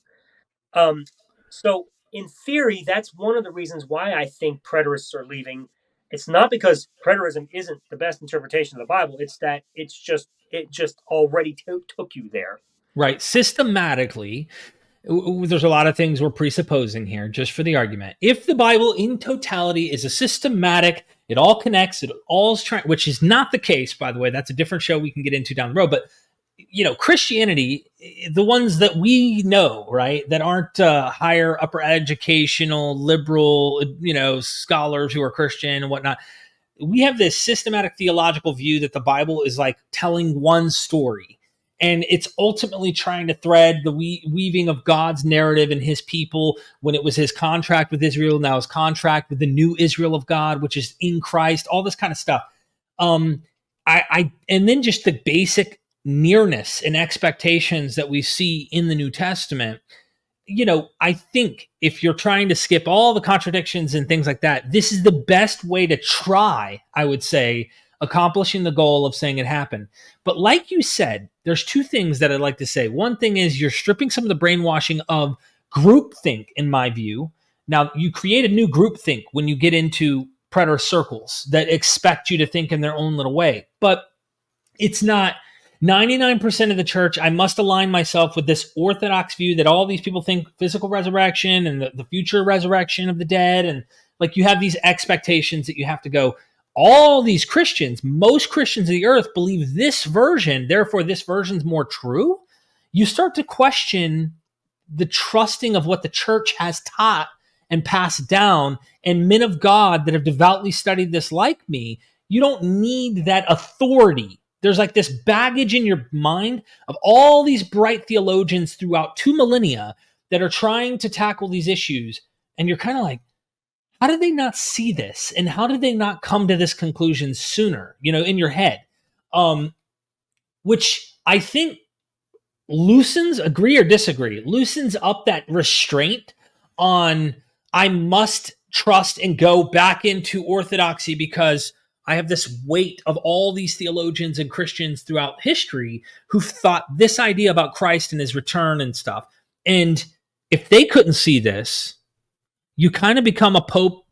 So in theory, that's one of the reasons why I think preterists are leaving. It's not because preterism isn't the best interpretation of the Bible. It's that it just already took you there. Right. Systematically, there's a lot of things we're presupposing here just for the argument. If the Bible in totality is a systematic, it all connects, it all's trying, which is not the case, by the way. That's a different show we can get into down the road. But Christianity, the ones that we know, right, that aren't higher upper educational liberal, scholars who are Christian and whatnot, we have this systematic theological view that the Bible is like telling one story. And it's ultimately trying to thread the weaving of God's narrative and his people when it was his contract with Israel, now his contract with the new Israel of God, which is in Christ, all this kind of stuff. And then just the basic nearness and expectations that we see in the New Testament. I think if you're trying to skip all the contradictions and things like that, this is the best way to try, I would say, accomplishing the goal of saying it happened. But like you said, there's two things that I'd like to say. One thing is you're stripping some of the brainwashing of groupthink, in my view. Now, you create a new groupthink when you get into preterist circles that expect you to think in their own little way. But it's not 99% of the church. I must align myself with this orthodox view that all these people think physical resurrection and the future resurrection of the dead. And like you have these expectations that you have to go, all these Christians, most Christians of the earth believe this version, therefore this version's more true. You start to question the trusting of what the church has taught and passed down, and men of God that have devoutly studied this like me. You don't need that authority. There's like this baggage in your mind of all these bright theologians throughout 2 millennia that are trying to tackle these issues. And you're kind of like, how did they not see this? And how did they not come to this conclusion sooner, in your head? Which I think loosens, agree or disagree, loosens up that restraint on I must trust and go back into orthodoxy because I have this weight of all these theologians and Christians throughout history who've thought this idea about Christ and his return and stuff. And if they couldn't see this, you kind of become a pope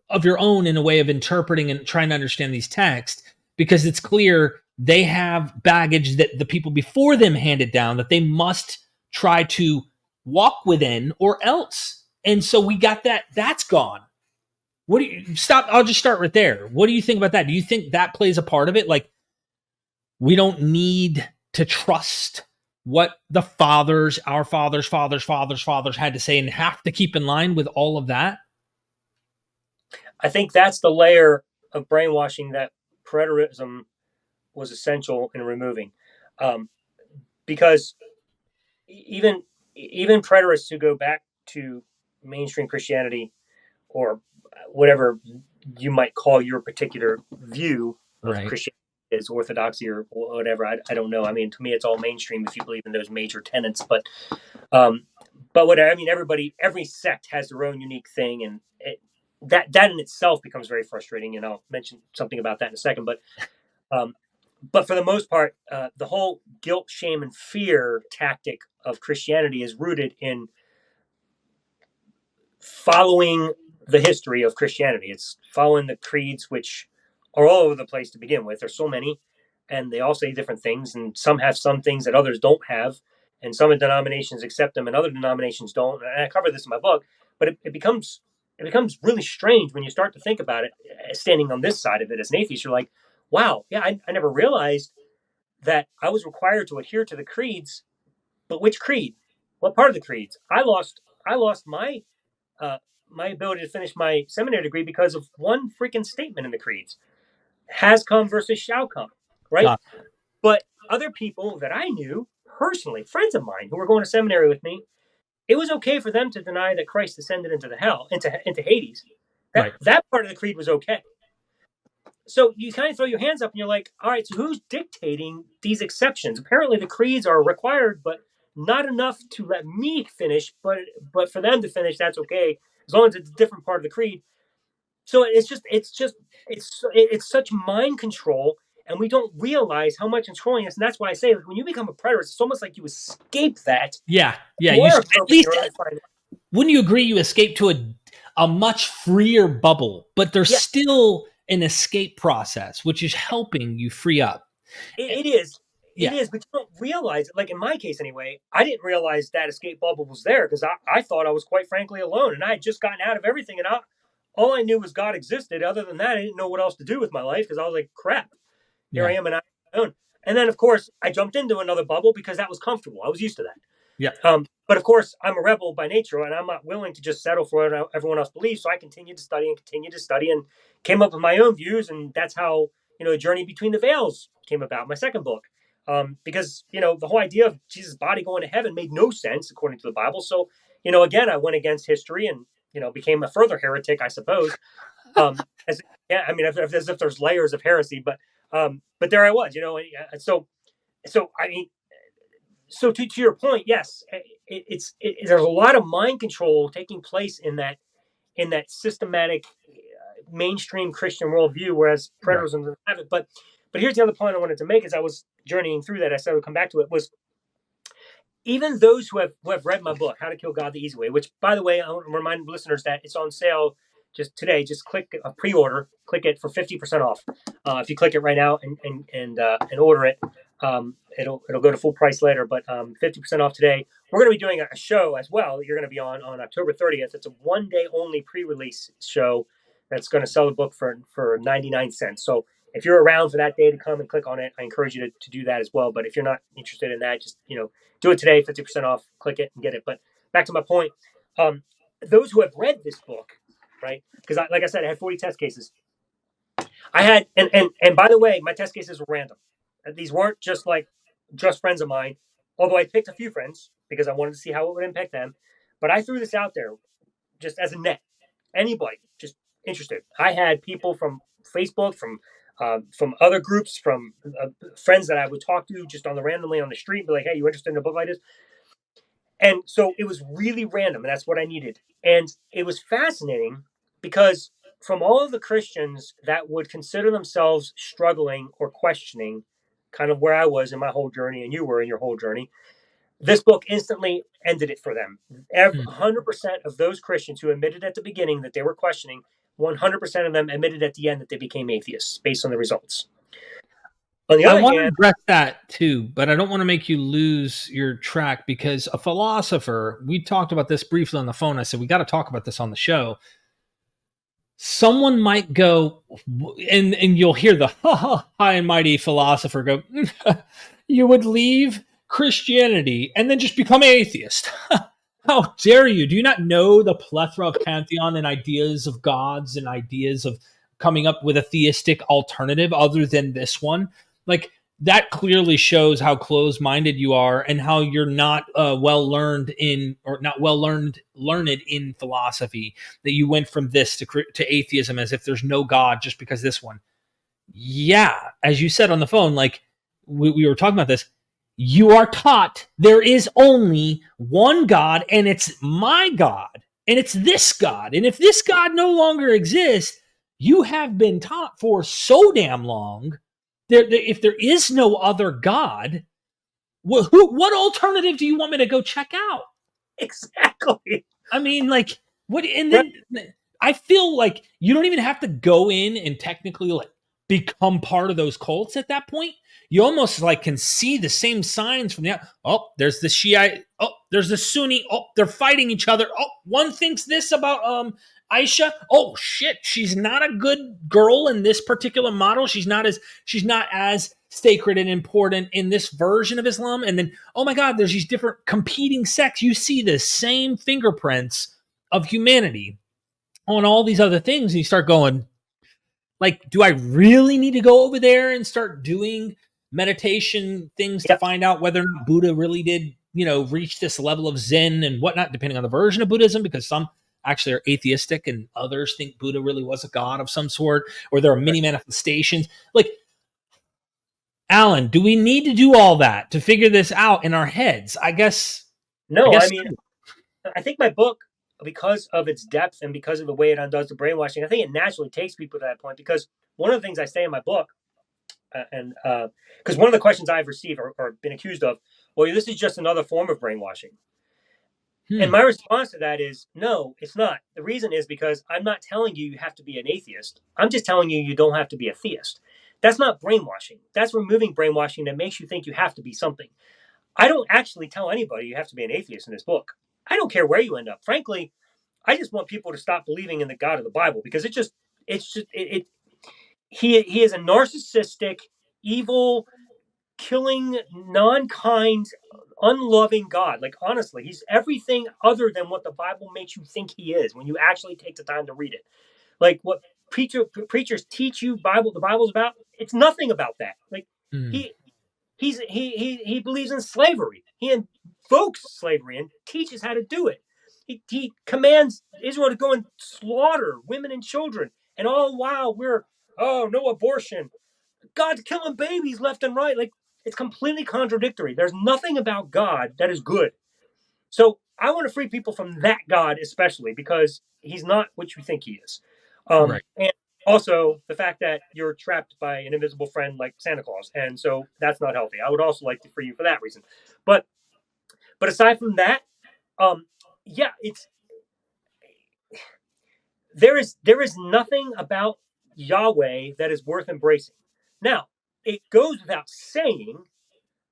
of your own in a way of interpreting and trying to understand these texts, because it's clear they have baggage that the people before them handed down that they must try to walk within or else. And so we got that's gone. What do you stop? I'll just start right there. What do you think about that? Do you think that plays a part of it? Like, we don't need to trust what the fathers, our fathers had to say and have to keep in line with all of that? I think that's the layer of brainwashing that Preterism was essential in removing. Because even preterists who go back to mainstream Christianity or whatever you might call your particular view of Christianity is orthodoxy or whatever. I don't know. I mean, to me, it's all mainstream if you believe in those major tenets. But whatever. I mean, every sect has their own unique thing, and that in itself becomes very frustrating. And I'll mention something about that in a second. But for the most part, the whole guilt, shame, and fear tactic of Christianity is rooted in following the history of Christianity. It's following the creeds, which are all over the place to begin with. There's so many, and they all say different things, and some have some things that others don't have, and some denominations accept them and other denominations don't. And I cover this in my book, but it becomes really strange when you start to think about it, standing on this side of it as an atheist. You're like, wow, yeah, I never realized that I was required to adhere to the creeds, but which creed? What part of the creeds? I lost my ability to finish my seminary degree because of one freaking statement in the creeds. Has come versus shall come, right? But other people that I knew personally, friends of mine who were going to seminary with me, it was okay for them to deny that Christ descended into Hades. That part of the creed was okay. So you kind of throw your hands up and you're like, all right, so who's dictating these exceptions? Apparently the creeds are required, but not enough to let me finish, but for them to finish, that's okay, as long as it's a different part of the creed. So it's such mind control, and we don't realize how much controlling us. And that's why I say, when you become a preterist, it's almost like you escape that. Yeah. At least, wouldn't you agree? You escape to a much freer bubble, but there's still an escape process, which is helping you free up. It is. It is, but you don't realize it. Like in my case anyway, I didn't realize that escape bubble was there because I thought I was quite frankly alone, and I had just gotten out of everything, and all I knew was God existed. Other than that, I didn't know what else to do with my life because I was like, crap, here I am and I'm on my own. And then, of course, I jumped into another bubble because that was comfortable. I was used to that. Yeah. But of course, I'm a rebel by nature, and I'm not willing to just settle for what everyone else believes. So I continued to study and came up with my own views. And that's how, Journey Between the Veils came about, my second book. Because, the whole idea of Jesus' body going to heaven made no sense according to the Bible. So, again, I went against history and, became a further heretic, I suppose. As if there's layers of heresy, but there I was, So to your point, yes, there's a lot of mind control taking place in that systematic mainstream Christian worldview, whereas Preterism doesn't have it. But here's the other point I wanted to make as I was journeying through that. I said I would come back to it. Was even those who have read my book, How to Kill God the Easy Way, which, by the way, I want to remind listeners that it's on sale just today. Just click a pre-order, click it for 50% off. If you click it right now and order it, it'll go to full price later, but 50% off today. We're going to be doing a show as well that you're going to be on October 30th. It's a one-day only pre-release show that's going to sell the book for 99 cents. So if you're around for that day to come and click on it, I encourage you to do that as well. But if you're not interested in that, just do it today, 50% off, click it and get it. But back to my point, those who have read this book, right? Because like I said, I had 40 test cases. I had, and by the way, my test cases were random. These weren't just friends of mine, although I picked a few friends because I wanted to see how it would impact them. But I threw this out there just as a net. Anybody just interested. I had people from Facebook, from other groups, from friends that I would talk to just randomly on the street, be like, hey, you interested in a book like this? And so it was really random, and that's what I needed. And it was fascinating because from all of the Christians that would consider themselves struggling or questioning, kind of where I was in my whole journey and you were in your whole journey, this book instantly ended it for them. 100% of those Christians who admitted at the beginning that they were questioning, 100% of them admitted at the end that they became atheists based on the results. On the other I want to hand, address that too, but I don't want to make you lose your track because a philosopher, we talked about this briefly on the phone. I said, we got to talk about this on the show. Someone might go, and you'll hear the high and mighty philosopher go, you would leave Christianity and then just become atheist. How dare you? Do you not know the plethora of pantheon and ideas of gods and ideas of coming up with a theistic alternative other than this one? Like, that clearly shows how closed-minded you are and how you're not learned in philosophy, that you went from this to atheism as if there's no God just because this one. Yeah, as you said on the phone, like we were talking about this, you are taught there is only one God and it's my God and it's this God. And if this God no longer exists, you have been taught for so damn long if there is no other God, what alternative do you want me to go check out? Exactly. I mean, like, what? And then I feel like you don't even have to go in and technically become part of those cults at that point. You almost can see the same signs from the oh, there's the Shiite, oh, there's the Sunni, oh, they're fighting each other. Oh, one thinks this about Aisha. Oh shit, she's not a good girl in this particular model. She's not as sacred and important in this version of Islam. And then, oh my God, there's these different competing sects. You see the same fingerprints of humanity on all these other things, and you start going, do I really need to go over there and start doing meditation things to find out whether or not Buddha really did, reach this level of Zen and whatnot, depending on the version of Buddhism, because some actually are atheistic and others think Buddha really was a god of some sort, or there are many manifestations. Alan, do we need to do all that to figure this out in our heads? I guess. No, I think my book, because of its depth and because of the way it undoes the brainwashing, I think it naturally takes people to that point. Because one of the things I say in my book, because one of the questions I've received or been accused of, well, this is just another form of brainwashing. And my response to that is, no, it's not. The reason is because I'm not telling you have to be an atheist. I'm just telling you don't have to be a theist. That's not brainwashing. That's removing brainwashing that makes you think you have to be something. I don't actually tell anybody you have to be an atheist in this book. I don't care where you end up. Frankly, I just want people to stop believing in the God of the Bible, because he is a narcissistic, evil, killing, non-kind, unloving God. Like, honestly, he's everything other than what the Bible makes you think he is when you actually take the time to read it. Like what preachers teach you the Bible's about, it's nothing about that. Like Mm. he he believes in slavery. He invokes slavery and teaches how to do it. He commands Israel to go and slaughter women and children. And all the while we're, oh, no abortion. God's killing babies left and right. Like, it's completely contradictory. There's nothing about God that is good. So I want to free people from that God, especially because he's not what you think he is. Right. And also the fact that you're trapped by an invisible friend like Santa Claus. And so that's not healthy. I would also like to free you for that reason. But aside from that, yeah, there is nothing about Yahweh that is worth embracing. Now, it goes without saying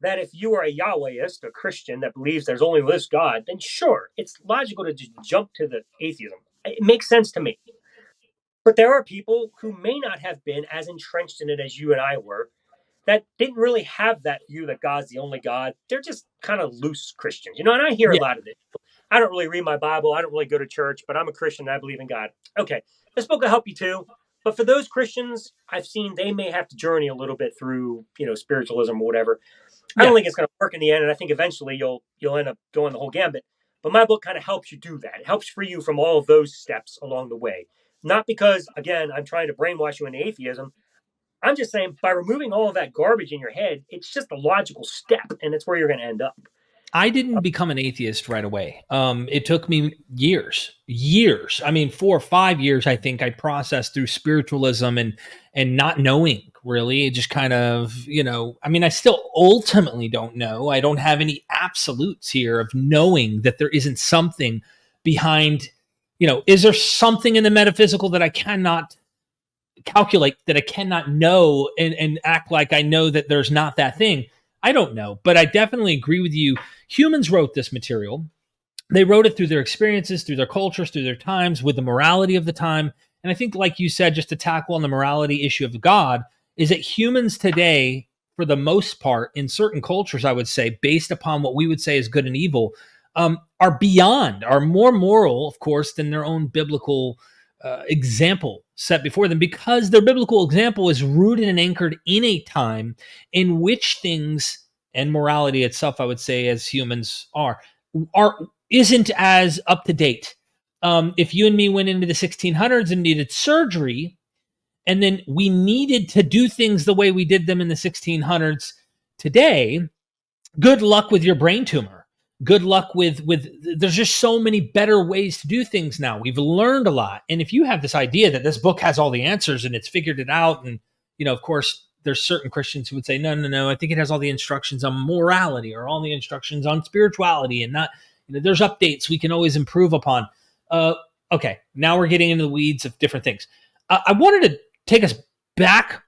that if you are a Yahwehist, a Christian that believes there's only this God, then sure, it's logical to just jump to the atheism. It makes sense to me. But there are people who may not have been as entrenched in it as you and I were, that didn't really have that view that God's the only God. They're just kind of loose Christians, and I hear a Yeah. lot of it. I don't really read my Bible. I don't really go to church, but I'm a Christian and I believe in God. Okay, this book will help you too. But for those Christians, I've seen they may have to journey a little bit through, spiritualism or whatever. I don't Yeah. think it's going to work in the end, and I think eventually you'll end up going the whole gambit. But my book kind of helps you do that. It helps free you from all of those steps along the way. Not because, again, I'm trying to brainwash you into atheism. I'm just saying by removing all of that garbage in your head, it's just a logical step, and it's where you're going to end up. I didn't become an atheist right away. It took me years. I mean, 4 or 5 years. I think I processed through spiritualism and not knowing really. It just kind of, I mean, I still ultimately don't know. I don't have any absolutes here of knowing that there isn't something behind. Is there something in the metaphysical that I cannot calculate, that I cannot know and act like I know that there's not that thing? I don't know, but I definitely agree with you. Humans wrote this material. They wrote it through their experiences, through their cultures, through their times, with the morality of the time. And I think, like you said, just to tackle on the morality issue of God, is that humans today, for the most part, in certain cultures, I would say, based upon what we would say is good and evil, are more moral, of course, than their own biblical example set before them, because their biblical example is rooted and anchored in a time in which things and morality itself, I would say, as humans are isn't as up to date. If you and me went into the 1600s and needed surgery, and then we needed to do things the way we did them in the 1600s today, good luck with your brain tumor. Good luck with there's just so many better ways to do things now. We've learned a lot. And if you have this idea that this book has all the answers and it's figured it out, and of course there's certain Christians who would say, no, I think it has all the instructions on morality or all the instructions on spirituality, and not, there's updates we can always improve upon. Okay, now we're getting into the weeds of different things. I wanted to take us back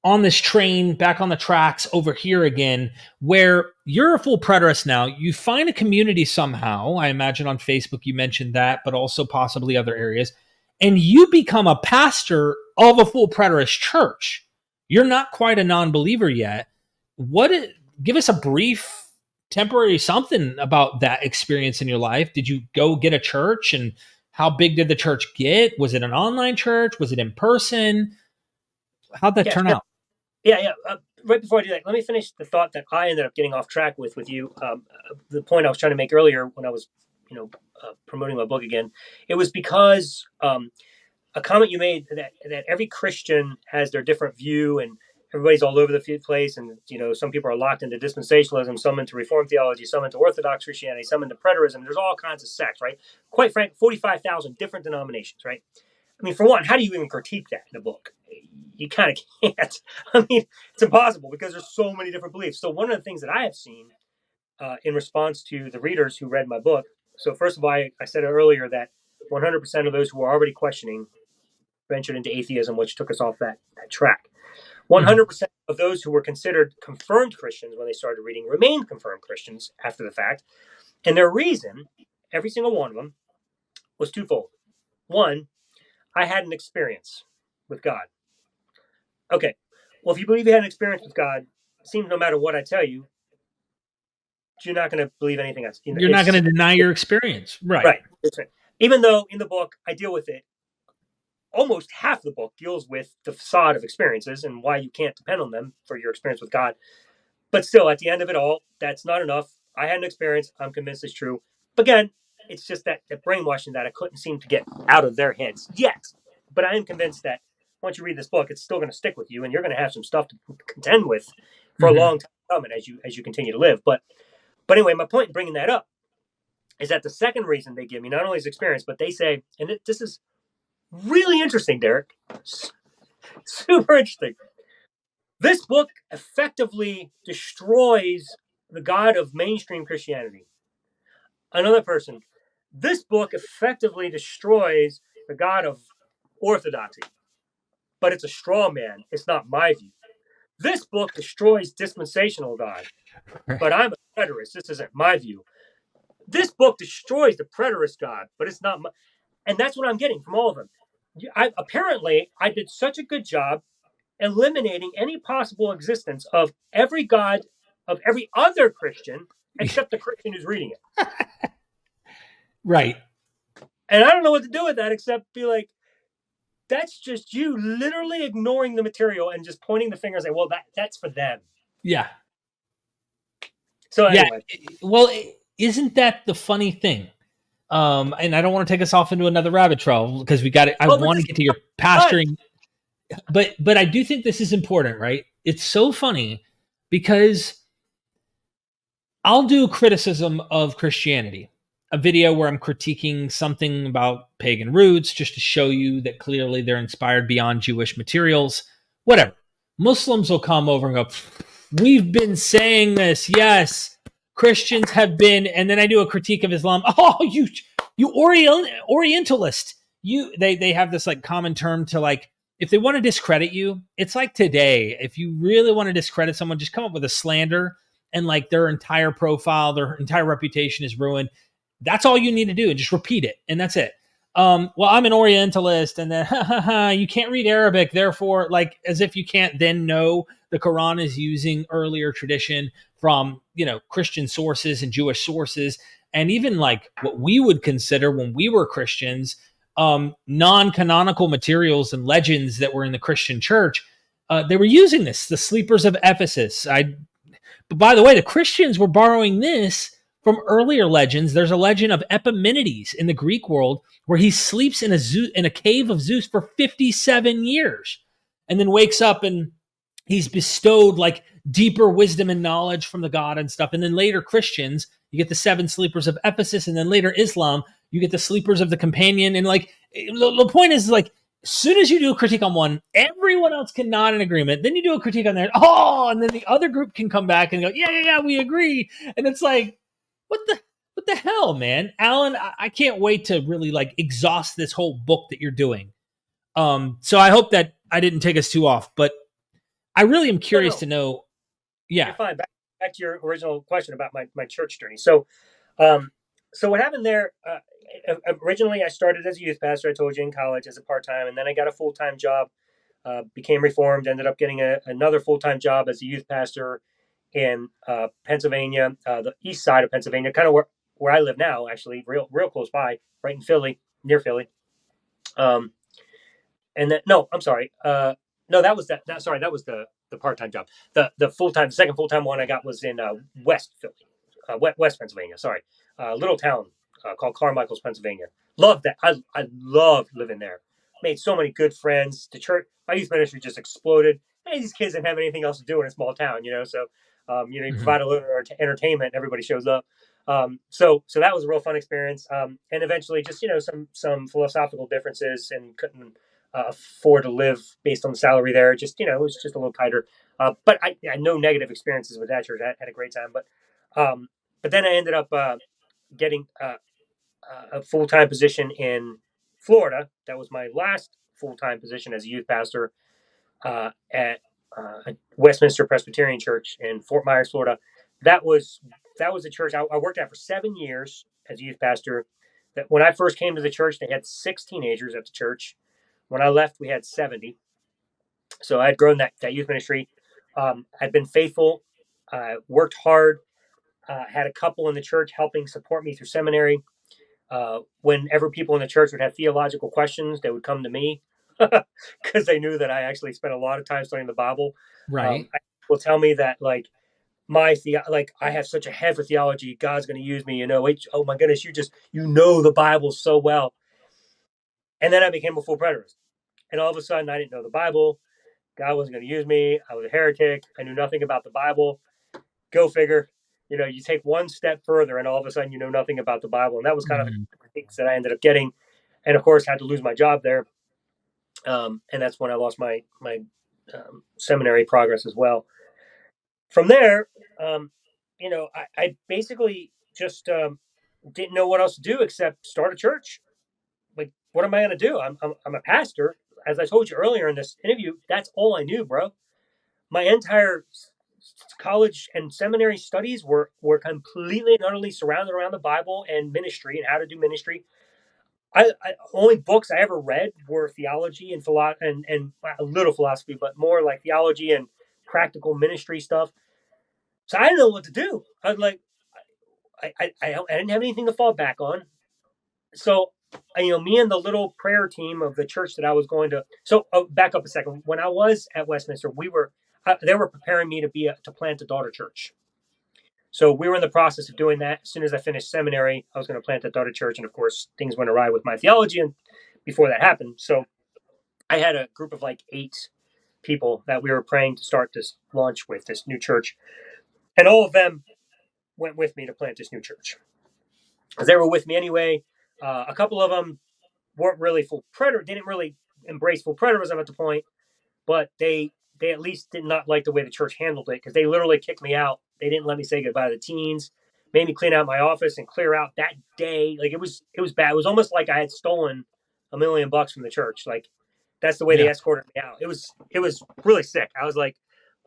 on this train, back on the tracks over here again, where you're a full preterist now. You find a community somehow. I imagine on Facebook you mentioned that, but also possibly other areas. And you become a pastor of a full preterist church. You're not quite a non-believer yet. Give us a brief, temporary something about that experience in your life. Did you go get a church, and how big did the church get? Was it an online church? Was it in person? How'd that turn out? Yeah. Right before I do that, let me finish the thought that I ended up getting off track with you. The point I was trying to make earlier when I was, promoting my book again, it was because a comment you made that every Christian has their different view, and everybody's all over the place, and some people are locked into dispensationalism, some into Reformed theology, some into Orthodox Christianity, some into Preterism. There's all kinds of sects, right? Quite frank, 45,000 different denominations, right? I mean, for one, how do you even critique that in a book? You kind of can't. I mean, it's impossible because there's so many different beliefs. So one of the things that I have seen in response to the readers who read my book. So first of all, I said earlier that 100% of those who were already questioning ventured into atheism, which took us off that track. 100% of those who were considered confirmed Christians when they started reading remained confirmed Christians after the fact. And their reason, every single one of them, was twofold. One, I had an experience with God. Okay, well, if you believe you had an experience with God, seems no matter what I tell you, you're not going to believe anything else. You're not going to deny your experience. Right. Right. Even though in the book I deal with it, almost half the book deals with the facade of experiences and why you can't depend on them for your experience with God. But still, at the end of it all, that's not enough. I had an experience. I'm convinced it's true. But again, it's just that brainwashing that I couldn't seem to get out of their heads yet. But I am convinced that once you read this book, it's still going to stick with you, and you're going to have some stuff to contend with for a long time coming as you continue to live. But anyway, my point in bringing that up is that the second reason they give me not only is experience, but they say, and this is really interesting, Derek, super interesting. This book effectively destroys the God of mainstream Christianity. Another person, this book effectively destroys the God of orthodoxy, but it's a straw man. It's not my view. This book destroys dispensational God, but I'm a preterist. This isn't my view. This book destroys the preterist God, but it's not my... And that's what I'm getting from all of them. Apparently, I did such a good job eliminating any possible existence of every God of every other Christian except the Christian who's reading it. Right. And I don't know what to do with that except be like, that's just you literally ignoring the material and just pointing the finger and say, well, that's for them. Yeah. So anyway. Yeah. Well, isn't that the funny thing? And I don't want to take us off into another rabbit trail because we got it. I want to get to your pastoring, but I do think this is important, right? It's so funny because I'll do a criticism of Christianity, a video where I'm critiquing something about pagan roots just to show you that clearly they're inspired beyond Jewish materials, whatever. Muslims will come over and go, we've been saying this. Yes, Christians have been. And then I do a critique of Islam. Oh, you Orientalist. They have this like common term to like, if they want to discredit you, it's like today. If you really want to discredit someone, just come up with a slander and like their entire profile, their entire reputation is ruined. That's all you need to do and just repeat it. And that's it. Well, I'm an Orientalist and then you can't read Arabic. Therefore, like as if you can't then know the Quran is using earlier tradition from, Christian sources and Jewish sources. And even like what we would consider when we were Christians, non-canonical materials and legends that were in the Christian church, they were using this, the sleepers of Ephesus. But by the way, the Christians were borrowing this from earlier legends. There's a legend of Epimenides in the Greek world where he sleeps in a cave of Zeus for 57 years and then wakes up and he's bestowed like deeper wisdom and knowledge from the God and stuff. And then later Christians, you get the 7 sleepers of Ephesus, and then later Islam, you get the sleepers of the companion. And like the point is like, as soon as you do a critique on one, everyone else can nod in agreement. Then you do a critique on that. Oh, and then the other group can come back and go, yeah, we agree. And it's like, what the hell, man? Alan, I can't wait to really like exhaust this whole book that you're doing. So I hope that I didn't take us too off, but I really am curious to know. Yeah. You're fine. Back to your original question about my church journey. So what happened there, originally I started as a youth pastor, I told you, in college as a part-time, and then I got a full-time job, became reformed, ended up getting another full-time job as a youth pastor in Pennsylvania, the east side of Pennsylvania, kind of where I live now, actually, real close by, right in Philly, near Philly. And then, no, I'm sorry. No, that was that was the part-time job. The second full-time one I got was in West Philly, West Pennsylvania. Sorry, little town called Carmichael's, Pennsylvania. Loved that. I loved living there. Made so many good friends. The church, my youth ministry just exploded. Hey, these kids didn't have anything else to do in a small town, So, you provide a little entertainment, and everybody shows up. So that was a real fun experience. And eventually, just some philosophical differences, and couldn't afford to live based on the salary there. Just it was just a little tighter. But I had no negative experiences with that church. I had a great time. But then I ended up getting a full-time position in Florida. That was my last full-time position as a youth pastor at Westminster Presbyterian Church in Fort Myers, Florida. That was a church I worked at for 7 years as a youth pastor. That when I first came to the church, they had 6 teenagers at the church. When I left, we had 70. So I had grown that youth ministry. I'd been faithful, worked hard, had a couple in the church helping support me through seminary. Whenever people in the church would have theological questions, they would come to me because they knew that I actually spent a lot of time studying the Bible. Right. Will tell me that like I have such a head for theology. God's going to use me. Oh my goodness, you know the Bible so well. And then I became a full preterist, and all of a sudden I didn't know the Bible. God wasn't going to use me. I was a heretic. I knew nothing about the Bible. Go figure. You take one step further, and all of a sudden you know nothing about the Bible. And that was kind of the critiques that I ended up getting, and of course had to lose my job there. And that's when I lost my seminary progress as well. From there, I basically just didn't know what else to do except start a church. Like, what am I going to do? I'm a pastor. As I told you earlier in this interview, that's all I knew, bro. My entire college and seminary studies were completely and utterly surrounded around the Bible and ministry and how to do ministry. I only books I ever read were theology and and a little philosophy, but more like theology and practical ministry stuff. So I didn't know what to do. I was like, I didn't have anything to fall back on. So, me and the little prayer team of the church that I was going to. So, back up a second. When I was at Westminster, they were preparing me to plant a daughter church. So we were in the process of doing that. As soon as I finished seminary, I was going to plant a daughter church, and of course, things went awry with my theology, and before that happened, so I had a group of like 8 people that we were praying to start this launch with this new church, and all of them went with me to plant this new church. As they were with me anyway, a couple of them weren't really didn't really embrace full preterism at the point, but they at least did not like the way the church handled it, because they literally kicked me out. They didn't let me say goodbye to the teens, made me clean out my office and clear out that day. Like, it was bad. It was almost like I had stolen $1 million from the church. Like, that's the way they escorted me out. It was really sick. I was like,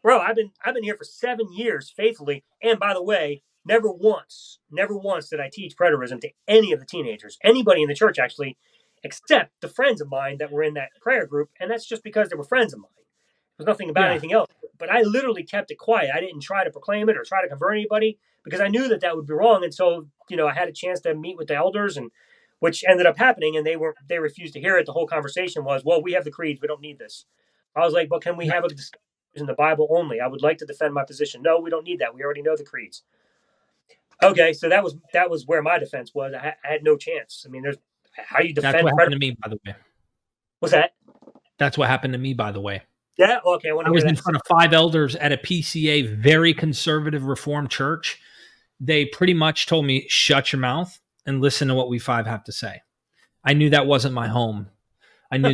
bro, I've been here for 7 years faithfully. And by the way, never once did I teach preterism to any of the teenagers, anybody in the church actually, except the friends of mine that were in that prayer group. And that's just because they were friends of mine. There was nothing about anything else. But I literally kept it quiet. I didn't try to proclaim it or try to convert anybody, because I knew that would be wrong. And so, I had a chance to meet with the elders, and which ended up happening. And they refused to hear it. The whole conversation was, well, we have the creeds. We don't need this. I was like, but can we have a discussion in the Bible only? I would like to defend my position. No, we don't need that. We already know the creeds. Okay, so that was where my defense was. I had no chance. I mean, there's how you defend. That's what happened to me, by the way. What's that? That's what happened to me, by the way. Yeah. Okay. I was in front of 5 elders at a PCA, very conservative Reformed church. They pretty much told me, shut your mouth and listen to what we 5 have to say. I knew that wasn't my home. And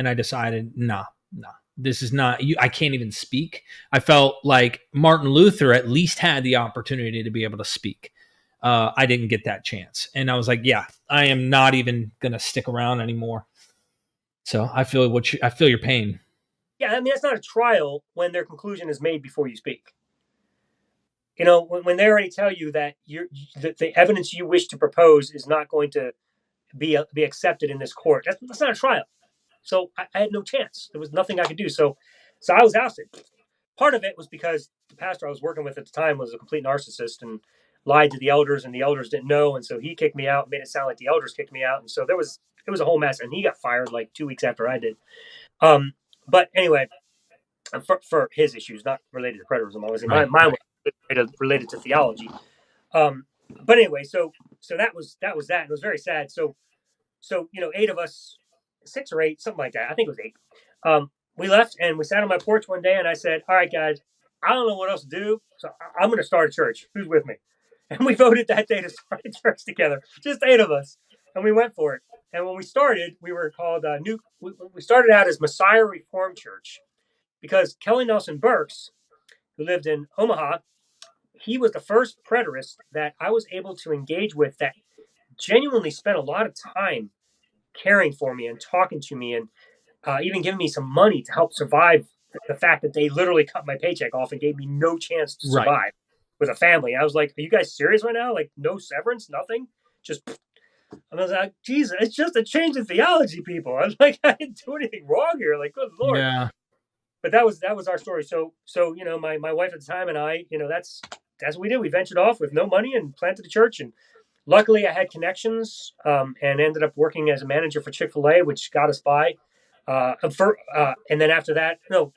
I decided, nah, this is not you. I can't even speak. I felt like Martin Luther at least had the opportunity to be able to speak. I didn't get that chance. And I was like, yeah, I am not even going to stick around anymore. So I feel your pain. Yeah, I mean, that's not a trial when their conclusion is made before you speak. When they already tell you that the evidence you wish to propose is not going to be accepted in this court, that's not a trial. So I had no chance. There was nothing I could do. So I was ousted. Part of it was because the pastor I was working with at the time was a complete narcissist and lied to the elders, and the elders didn't know, and so he kicked me out, made it sound like the elders kicked me out, and so it was a whole mess, and he got fired like 2 weeks after I did. But anyway, for his issues, not related to preterism, obviously. Mine was related to theology. But anyway, so that was that. It was very sad. So 8 of us, 6 or 8, something like that. I think it was 8. We left and we sat on my porch one day, and I said, all right, guys, I don't know what else to do, so I'm going to start a church. Who's with me? And we voted that day to start a church together, just 8 of us, and we went for it. And when we started, we were called we started out as Messiah Reformed Church, because Kelly Nelson Burks, who lived in Omaha, he was the first preterist that I was able to engage with that genuinely spent a lot of time caring for me and talking to me, and even giving me some money to help survive the fact that they literally cut my paycheck off and gave me no chance to survive with a family. I was like, are you guys serious right now? Like, no severance, nothing? Just... I was like, Jesus, it's just a change in theology, people. I was like, I didn't do anything wrong here. Like, good Lord. Yeah. but that was our story. So my wife at the time and I, that's what we did. We ventured off with no money and planted a church. And luckily, I had connections, and ended up working as a manager for Chick-fil-A, which got us by. And then after that, no,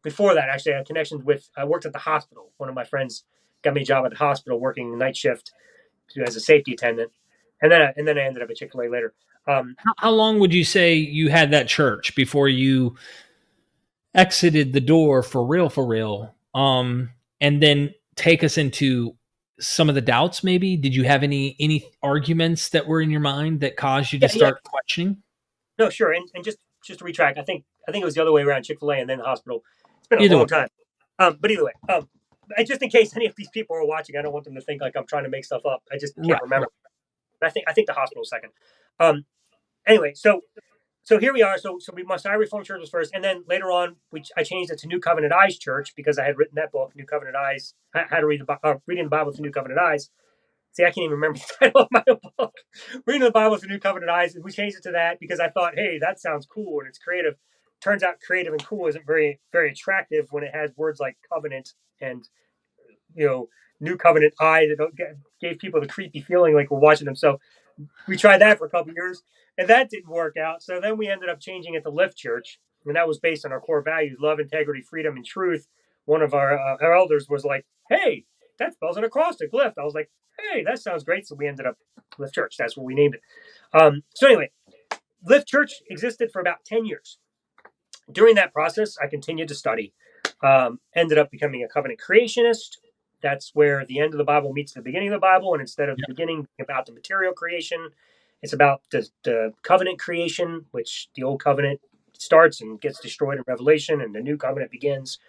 before that, actually, I had connections with. I worked at the hospital. One of my friends got me a job at the hospital, working night shift as a safety attendant, and then I ended up at Chick-fil-A later. How long would you say you had that church before you exited the door for real? And then take us into some of the doubts. Maybe did you have any arguments that were in your mind that caused you to start questioning? No, sure. And just to retract, I think it was the other way around, Chick-fil-A and then the hospital. It's been a long time. But either way, just in case any of these people are watching, I don't want them to think like I'm trying to make stuff up. I just can't remember. Right. I think the hospital was second. Anyway, so here we are. So we Messiah Reformed Church was first, and then later on, I changed it to New Covenant Eyes Church because I had written that book, New Covenant Eyes, how to reading the Bible through New Covenant Eyes. See, I can't even remember the title of my book, Reading the Bible through New Covenant Eyes, and we changed it to that because I thought, hey, that sounds cool and it's creative. Turns out creative and cool isn't very, very attractive when it has words like covenant and New Covenant Eye that gave people the creepy feeling like we're watching them. So we tried that for a couple of years, and that didn't work out. So then we ended up changing it to Lift Church, and that was based on our core values: love, integrity, freedom, and truth. One of our elders was like, hey, that spells an acrostic, Lift. I was like, hey, that sounds great. So we ended up Lift Church. That's what we named it. So anyway, Lift Church existed for about 10 years. During that process, I continued to study. Ended up becoming a covenant creationist. That's where the end of the Bible meets the beginning of the Bible. And instead of the beginning about the material creation, it's about the covenant creation, which the old covenant starts and gets destroyed in Revelation, and the new covenant begins.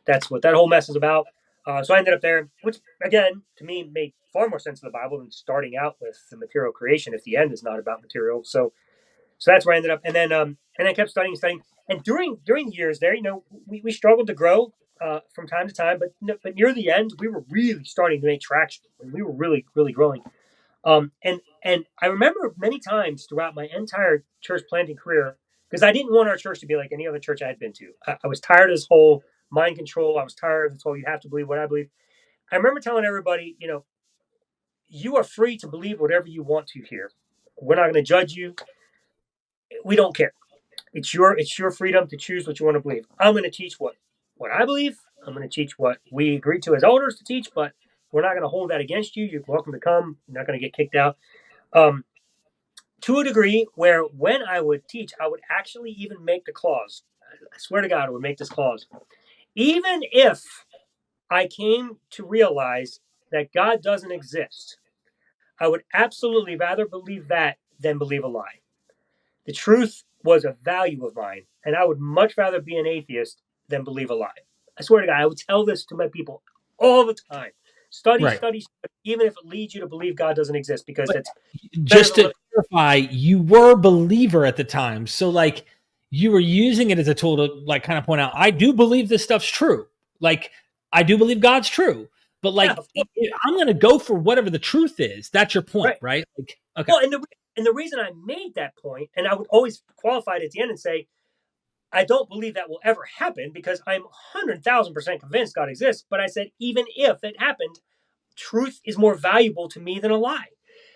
That's what that whole mess is about. So I ended up there, which, again, to me, made far more sense in the Bible than starting out with the material creation if the end is not about material. So that's where I ended up. And then I kept studying. And during the years there, we struggled to grow from time to time, but near the end, we were really starting to make traction. We were really, really growing. And I remember many times throughout my entire church planting career, because I didn't want our church to be like any other church I had been to. I was tired of this whole mind control. I was tired of this whole you have to believe what I believe. I remember telling everybody, you are free to believe whatever you want to here. We're not going to judge you. We don't care. It's your freedom to choose what you want to believe. I'm going to teach what I believe. I'm going to teach what we agreed to as elders to teach, but we're not going to hold that against you. You're welcome to come. You're not going to get kicked out. To a degree where when I would teach, I would actually even make the clause. I swear to God, I would make this clause. Even if I came to realize that God doesn't exist, I would absolutely rather believe that than believe a lie. The truth was a value of mine, and I would much rather be an atheist than believe a lie. I swear to God, I would tell this to my people all the time. Study, even if it leads you to believe God doesn't exist, because it's just to clarify, you were a believer at the time. So like you were using it as a tool to like kind of point out, I do believe this stuff's true. Like I do believe God's true, but like I'm going to go for whatever the truth is. That's your point, right? Like, okay. Well, and the reason I made that point, and I would always qualify it at the end and say, I don't believe that will ever happen because I'm 100,000% convinced God exists. But I said, even if it happened, truth is more valuable to me than a lie.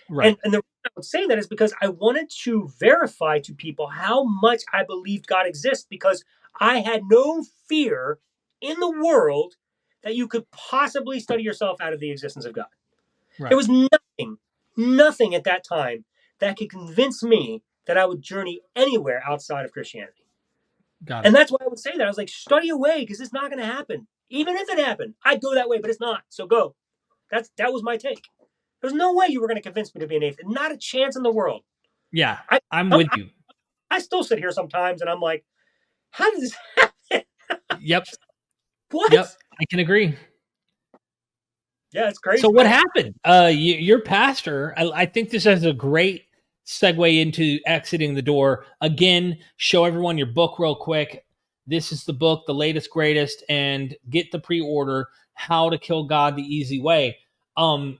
Right. And the reason I would say that is because I wanted to verify to people how much I believed God exists, because I had no fear in the world that you could possibly study yourself out of the existence of God. Right. There was nothing at that time that could convince me that I would journey anywhere outside of Christianity. And that's why I would say that. I was like, study away, because it's not going to happen. Even if it happened, I'd go that way, but it's not. So go. That was my take. There's no way you were going to convince me to be an atheist. Not a chance in the world. Yeah, I'm with you. I still sit here sometimes and I'm like, how did this happen? Yep. What? Yep, I can agree. Yeah, it's crazy. So what happened? Your pastor, I think this is a great segue into exiting the door. Again, show everyone your book real quick. This is the book, The Latest Greatest, and get the pre-order, How to Kill God the Easy Way. 50%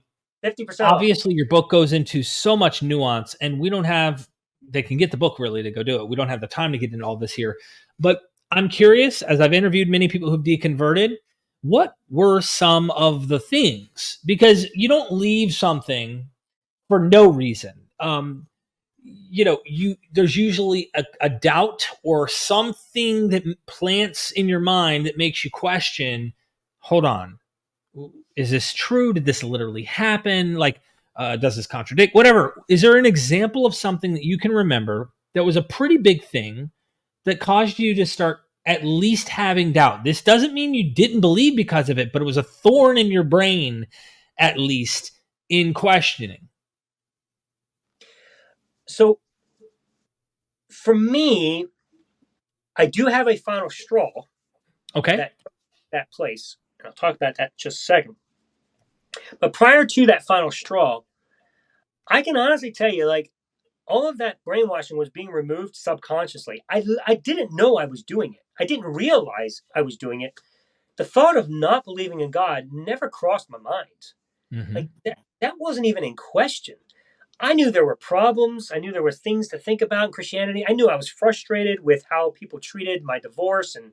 obviously, your book goes into so much nuance, and we don't have, they can get the book really to go do it. We don't have the time to get into all this here. But I'm curious, as I've interviewed many people who've deconverted, what were some of the things? Because you don't leave something for no reason. There's usually a doubt or something that plants in your mind that makes you question, hold on, is this true? Did this literally happen? Like, does this contradict? Whatever. Is there an example of something that you can remember that was a pretty big thing that caused you to start at least having doubt? This doesn't mean you didn't believe because of it, but it was a thorn in your brain, at least, in questioning. So for me, I do have a final straw. Okay. That place. I'll talk about that in just a second. But prior to that final straw, I can honestly tell you, like, all of that brainwashing was being removed subconsciously. I didn't know I was doing it. I didn't realize I was doing it. The thought of not believing in God never crossed my mind. Mm-hmm. Like that wasn't even in question. I knew there were problems. I knew there were things to think about in Christianity. I knew I was frustrated with how people treated my divorce and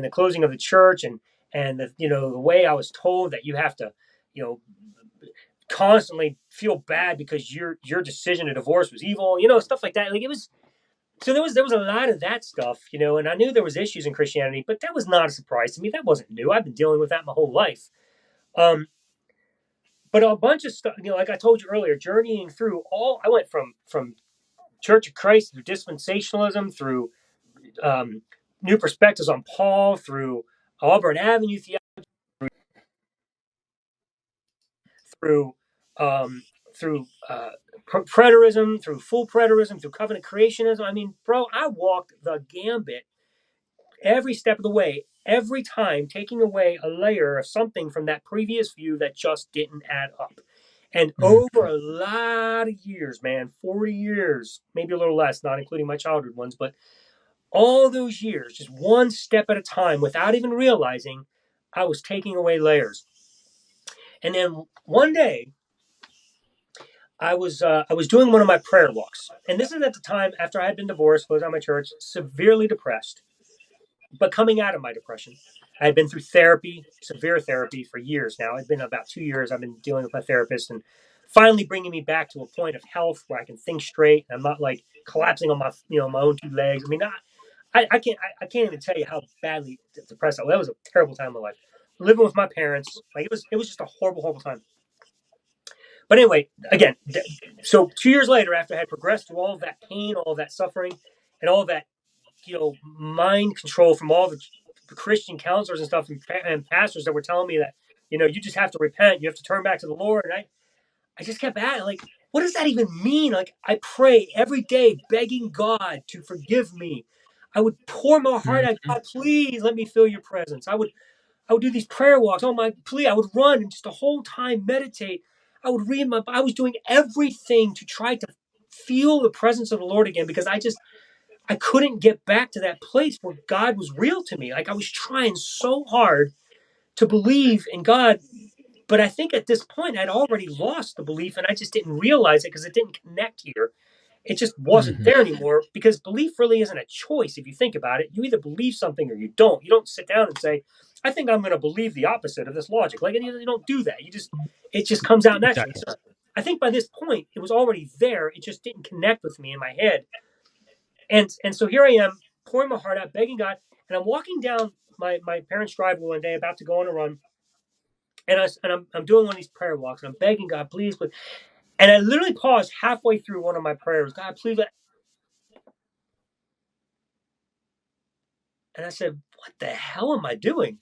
the closing of the church and the way I was told that you have to, constantly feel bad because your decision to divorce was evil, stuff like that. Like it was. So there was a lot of that stuff, and I knew there was issues in Christianity, but that was not a surprise to me. That wasn't new. I've been dealing with that my whole life. But a bunch of stuff, like I told you earlier, journeying through I went from Church of Christ through dispensationalism, through new perspectives on Paul, through Auburn Avenue theology, through Preterism, through full Preterism, through covenant creationism. I mean, bro, I walked the gambit every step of the way, every time taking away a layer of something from that previous view that just didn't add up. And over a lot of years, man, 40 years, maybe a little less, not including my childhood ones, but all those years, just one step at a time, without even realizing, I was taking away layers. And then one day, I was doing one of my prayer walks, and this is at the time after I had been divorced, closed out my church, severely depressed. But coming out of my depression, I had been through therapy, severe therapy, for years now. It's been about 2 years I've been dealing with my therapist, and finally bringing me back to a point of health where I can think straight. I'm not like collapsing on my own two legs. I mean, I can't even tell you how badly depressed I was. That was a terrible time in my life. Living with my parents, like it was just a horrible time. But anyway, again, so 2 years later, after I had progressed through all of that pain, all of that suffering, and all of that, mind control from all the Christian counselors and stuff and pastors that were telling me that, you just have to repent, you have to turn back to the Lord. And I just kept at it, like, what does that even mean? Like, I pray every day begging God to forgive me. I would pour my heart out, God, please let me feel your presence. I would do these prayer walks. Oh my, please, I would run and just the whole time meditate. I would read I was doing everything to try to feel the presence of the Lord again, because I couldn't get back to that place where God was real to me. Like I was trying so hard to believe in God, but I think at this point I'd already lost the belief, and I just didn't realize it because it didn't connect here. It just wasn't there anymore, because belief really isn't a choice. If you think about it, you either believe something or you don't. You don't sit down and say, I think I'm going to believe the opposite of this logic. Like, you don't do that. It just comes out naturally. So I think by this point it was already there. It just didn't connect with me in my head. And so here I am, pouring my heart out, begging God, and I'm walking down my parents' driveway one day, about to go on a run, and I'm doing one of these prayer walks, and I'm begging God, please, and I literally paused halfway through one of my prayers. God, please let. And I said, what the hell am I doing?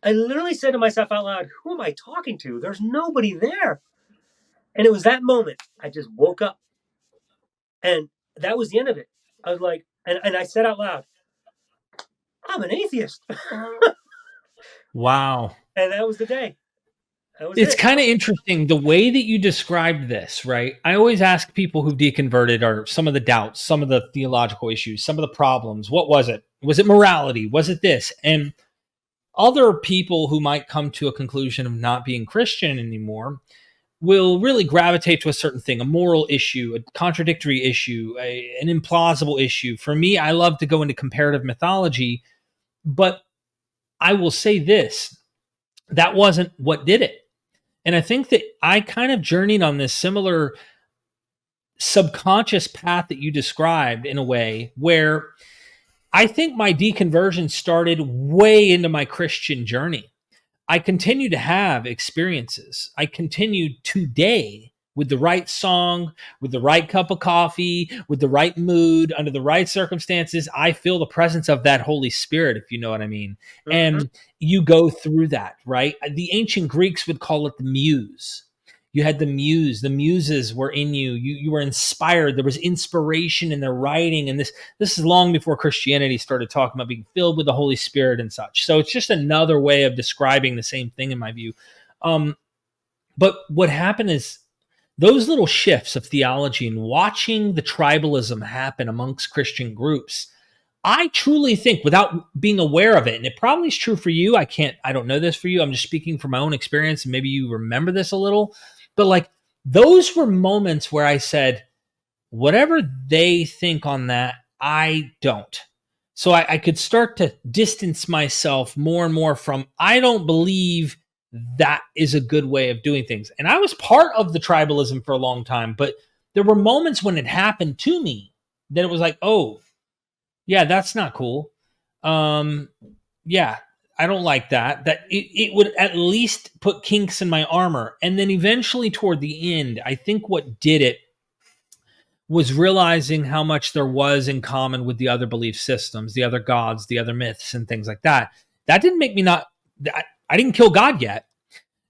I literally said to myself out loud, who am I talking to? There's nobody there. And it was that moment I just woke up. And that was the end of it. I was like, and I said out loud, I'm an atheist. Wow. And that was the day. It's kind of interesting the way that you described this, right? I always ask people who've deconverted, or some of the doubts, some of the theological issues, some of the problems. What was it? Was it morality? Was it this? And other people who might come to a conclusion of not being Christian anymore, will really gravitate to a certain thing, a moral issue, a contradictory issue, an implausible issue. For me, I love to go into comparative mythology, but I will say this, that wasn't what did it. And I think that I kind of journeyed on this similar subconscious path that you described in a way where I think my deconversion started way into my Christian journey. I continue to have experiences. I continue today with the right song, with the right cup of coffee, with the right mood, under the right circumstances. I feel the presence of that Holy Spirit, if you know what I mean. Mm-hmm. And you go through that, right? The ancient Greeks would call it the muse. You had the muse. The muses were in you. You were inspired. There was inspiration in their writing. And this is long before Christianity started talking about being filled with the Holy Spirit and such. So it's just another way of describing the same thing in my view. But what happened is those little shifts of theology and watching the tribalism happen amongst Christian groups, I truly think, without being aware of it, and it probably is true for you, I don't know this for you, I'm just speaking from my own experience, and maybe you remember this a little, but like those were moments where I said, whatever they think on that, I don't. So I could start to distance myself more and more from, I don't believe that is a good way of doing things. And I was part of the tribalism for a long time, but there were moments when it happened to me that it was like, oh, yeah, that's not cool. Yeah, I don't like that. That it would at least put kinks in my armor. And then eventually toward the end, I think what did it was realizing how much there was in common with the other belief systems, the other gods, the other myths, and things like that. That didn't make me not, I didn't kill God yet.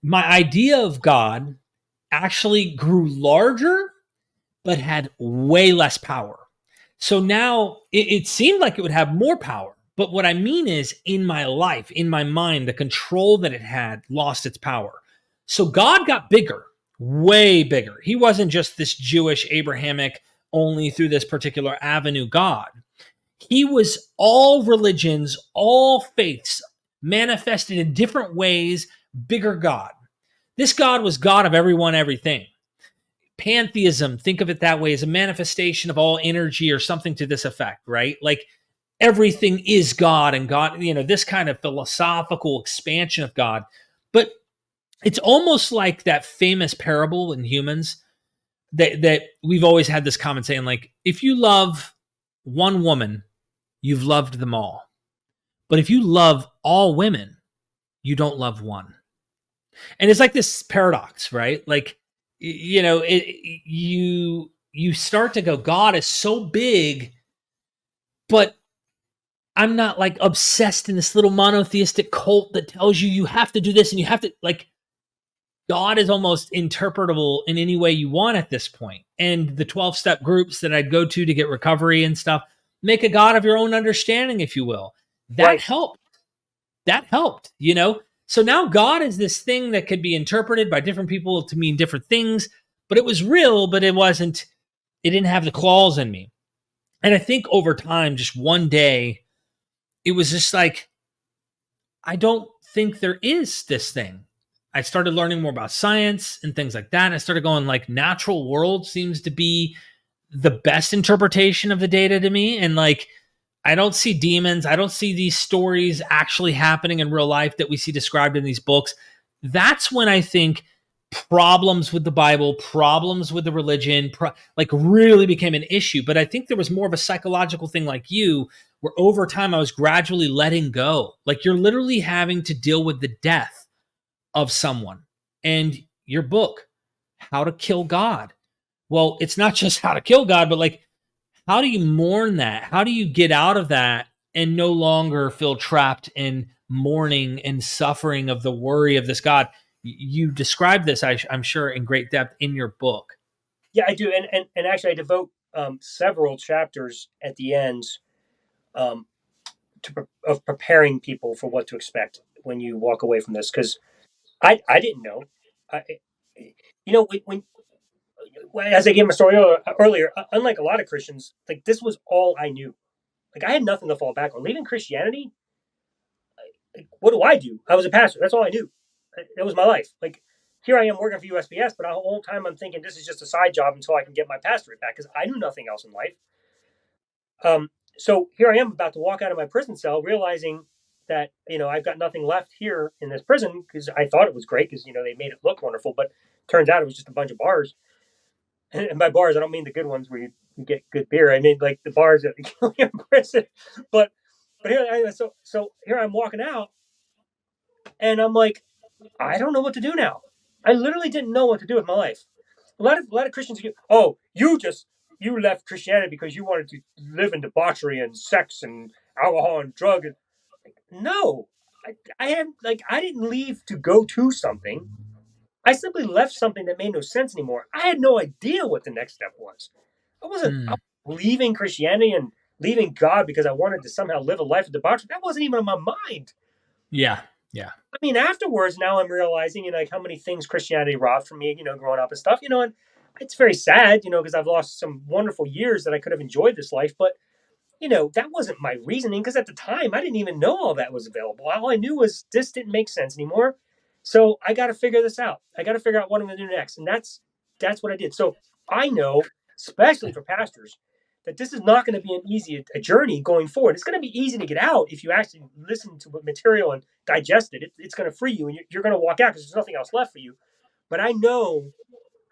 My idea of God actually grew larger, but had way less power. So now it seemed like it would have more power. But what I mean is, in my life, in my mind, the control that it had lost its power. So God got bigger, way bigger. He wasn't just this Jewish, Abrahamic, only through this particular avenue God. He was all religions, all faiths, manifested in different ways, bigger God. This God was God of everyone, everything. Pantheism, think of it that way, as a manifestation of all energy or something to this effect, right? Like everything is God, and God, this kind of philosophical expansion of God. But it's almost like that famous parable in Humans that we've always had this common saying, like, if you love one woman, you've loved them all. But if you love all women, you don't love one. And it's like this paradox, right? Like, you start to go, God is so big, but I'm not like obsessed in this little monotheistic cult that tells you have to do this and you have to, like, God is almost interpretable in any way you want at this point. And the 12-step groups that I'd go to get recovery and stuff, make a God of your own understanding, if you will. That helped. That helped, So now God is this thing that could be interpreted by different people to mean different things, but it was real, but it didn't have the claws in me. And I think over time, just one day, it was just like, I don't think there is this thing. I started learning more about science and things like that. And I started going, like, natural world seems to be the best interpretation of the data to me. And like, I don't see demons. I don't see these stories actually happening in real life that we see described in these books. That's when I think problems with the Bible, problems with the religion, really became an issue. But I think there was more of a psychological thing like you, where over time I was gradually letting go. Like, you're literally having to deal with the death of someone. And your book, How to Kill God. Well, it's not just how to kill God, but like, how do you mourn that? How do you get out of that and no longer feel trapped in mourning and suffering of the worry of this God? You describe this, I'm sure, in great depth in your book. Yeah, I do. And actually, I devote several chapters at the end of preparing people for what to expect when you walk away from this. Because I didn't know. When as I gave my story earlier, unlike a lot of Christians, like, this was all I knew. Like, I had nothing to fall back on. Leaving Christianity, like, what do? I was a pastor. That's all I knew. That was my life. Like, here I am working for USPS, but the whole time I'm thinking this is just a side job until I can get my pastorate back because I knew nothing else in life. So here I am about to walk out of my prison cell, realizing that, I've got nothing left here in this prison because I thought it was great because, they made it look wonderful, but turns out it was just a bunch of bars. And by bars, I don't mean the good ones where you get good beer. I mean like the bars that kill you in prison. But here, so here I'm walking out, and I'm like, I don't know what to do now. I literally didn't know what to do with my life. A lot of Christians go, oh, you left Christianity because you wanted to live in debauchery and sex and alcohol and drug. No, I didn't leave to go to something. I simply left something that made no sense anymore. I had no idea what the next step was. I wasn't leaving Christianity and leaving God because I wanted to somehow live a life of debauchery. That wasn't even on my mind. Yeah. I mean, afterwards, now I'm realizing, like how many things Christianity robbed from me, growing up and stuff, and it's very sad, because I've lost some wonderful years that I could have enjoyed this life. But, that wasn't my reasoning because at the time I didn't even know all that was available. All I knew was this didn't make sense anymore. So I got to figure this out. I got to figure out what I'm going to do next. And that's what I did. So I know, especially for pastors, that this is not going to be an easy journey going forward. It's going to be easy to get out if you actually listen to material and digest it. It's going to free you, and you're going to walk out because there's nothing else left for you. But I know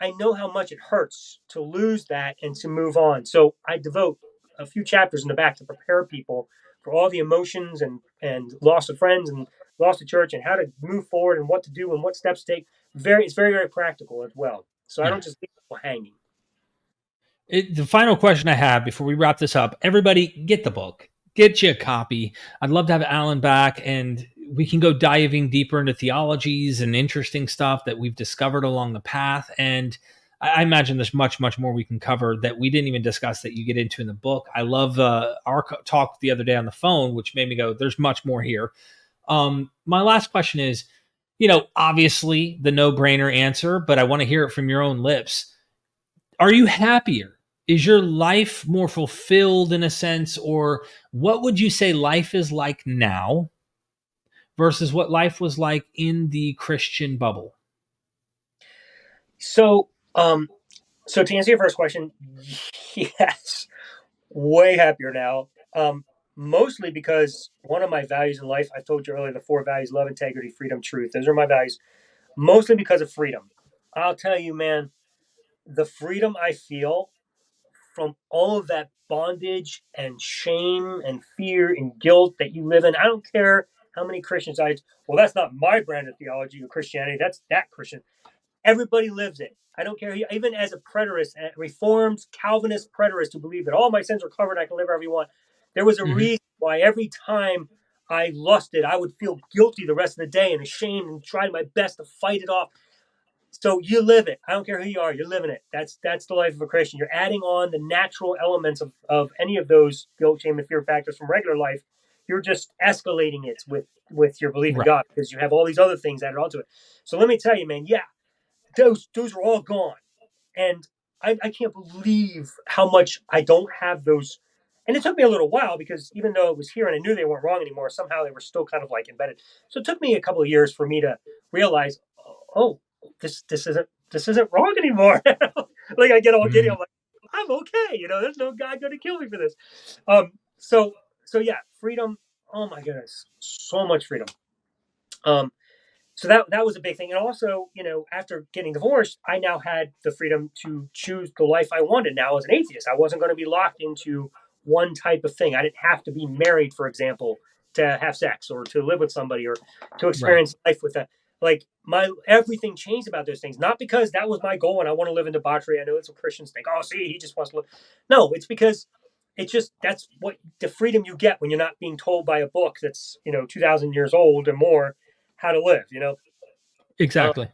how much it hurts to lose that and to move on. So I devote a few chapters in the back to prepare people for all the emotions and loss of friends and loss of church and how to move forward and what to do and what steps to take. It's very, very practical as well. So I don't just leave people hanging. The final question I have before we wrap this up, everybody get the book, get you a copy. I'd love to have Alan back and we can go diving deeper into theologies and interesting stuff that we've discovered along the path. And I imagine there's much, much more we can cover that we didn't even discuss that you get into in the book. I love our talk the other day on the phone, which made me go, there's much more here. My last question is, obviously the no-brainer answer, but I want to hear it from your own lips. Are you happier? Is your life more fulfilled in a sense? Or what would you say life is like now versus what life was like in the Christian bubble? So to answer your first question, yes, way happier now. Mostly because one of my values in life, I told you earlier, the 4 values: love, integrity, freedom, truth. Those are my values, mostly because of freedom. I'll tell you, man, the freedom I feel from all of that bondage and shame and fear and guilt that you live in. I don't care how many Christians well, that's not my brand of theology or Christianity. That's that Christian. Everybody lives it. I don't care. Even as a preterist, a reformed Calvinist preterist who believed that all my sins are covered, I can live wherever you want. There was a reason why every time I lusted, I would feel guilty the rest of the day and ashamed and tried my best to fight it off. So you live it. I don't care who you are. You're living it. That's the life of a Christian. You're adding on the natural elements of any of those guilt, shame, and fear factors from regular life. You're just escalating it with your belief in God because you have all these other things added onto it. So let me tell you, man, those are all gone. And I can't believe how much I don't have those. And it took me a little while because even though it was here and I knew they weren't wrong anymore, somehow they were still kind of like embedded. So it took me a couple of years for me to realize, oh, this isn't wrong anymore. Like I get all giddy. I'm like, I'm okay. There's no God going to kill me for this. So yeah, freedom. Oh my goodness, so much freedom. So that was a big thing. And also, after getting divorced, I now had the freedom to choose the life I wanted now as an atheist. I wasn't going to be locked into one type of thing. I didn't have to be married, for example, to have sex or to live with somebody or to experience life with that. Like everything changed about those things, not because that was my goal and I want to live in debauchery. I know that's what Christians think. Oh, see, he just wants to live. No, it's because that's what the freedom you get when you're not being told by a book that's, 2,000 years old or more how to live, Exactly.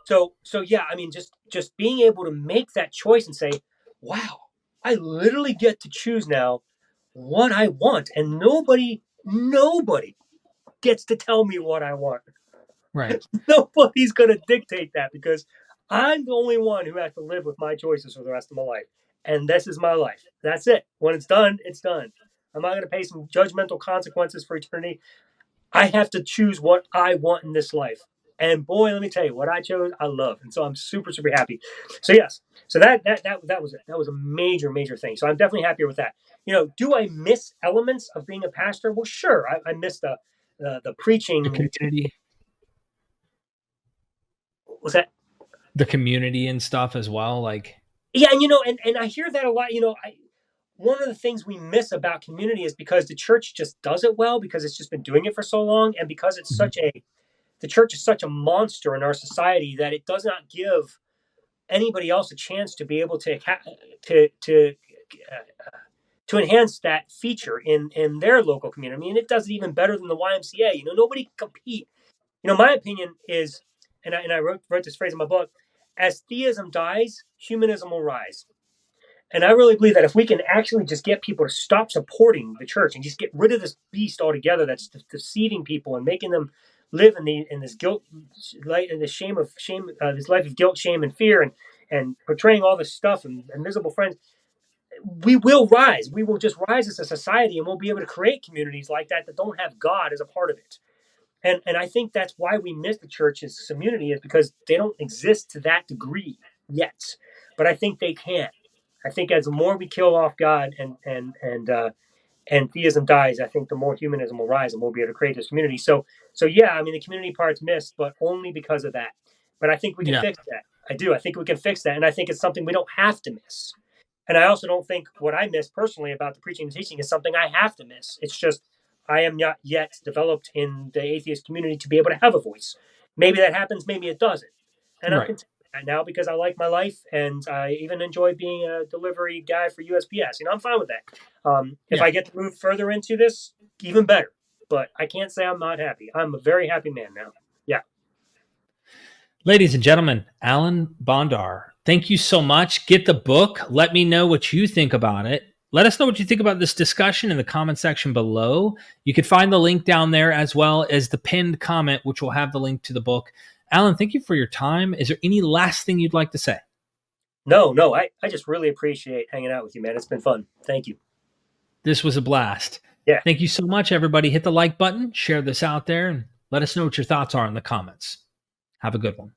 So yeah, I mean, just being able to make that choice and say, wow, I literally get to choose now what I want. And nobody gets to tell me what I want. Right. Nobody's going to dictate that because I'm the only one who has to live with my choices for the rest of my life. And this is my life. That's it. When it's done, it's done. I'm not going to pay some judgmental consequences for eternity. I have to choose what I want in this life. And boy, let me tell you, what I chose, I love, and so I'm super, super happy. So yes, so that was a major, major thing. So I'm definitely happier with that. Do I miss elements of being a pastor? Well, sure, I miss the The preaching. community, Was that? the community and stuff as well. Like, Yeah, and I hear that a lot. One of the things we miss about community is because the church just does it well because it's just been doing it for so long, and because it's the church is such a monster in our society that it does not give anybody else a chance to be able to enhance that feature in their local community. I mean, it does it even better than the YMCA. Nobody can compete. My opinion is, and I wrote this phrase in my book: as theism dies, humanism will rise. And I really believe that if we can actually just get people to stop supporting the church and just get rid of this beast altogether that's deceiving people and making them live in this guilt, in this this life of guilt, shame, and fear, and portraying all this stuff and miserable friends, we will rise. We will just rise as a society, and we'll be able to create communities like that don't have God as a part of it. And I think that's why we miss the church as community, is because they don't exist to that degree yet. But I think they can. I think as the more we kill off God and theism dies, I think the more humanism will rise and we'll be able to create this community. So yeah, I mean, the community part's missed, but only because of that. But I think we can yeah, fix that. I do. I think we can fix that, and I think it's something we don't have to miss. And I also don't think what I miss personally about the preaching and teaching is something I have to miss. It's just I am not yet developed in the atheist community to be able to have a voice. Maybe that happens, maybe it doesn't. And I'm right. content with that now because I like my life, and I even enjoy being a delivery guy for USPS. I'm fine with that. If Yeah. I get to move further into this, even better. But I can't say I'm not happy. I'm a very happy man now. Yeah. Ladies and gentlemen, Alan Bondar, thank you so much. Get the book. Let me know what you think about it. Let us know what you think about this discussion in the comment section below. You can find the link down there as well as the pinned comment, which will have the link to the book. Alan, thank you for your time. Is there any last thing you'd like to say? No, I just really appreciate hanging out with you, man. It's been fun. Thank you. This was a blast. Yeah. Thank you so much, everybody. Hit the like button, share this out there, and let us know what your thoughts are in the comments. Have a good one.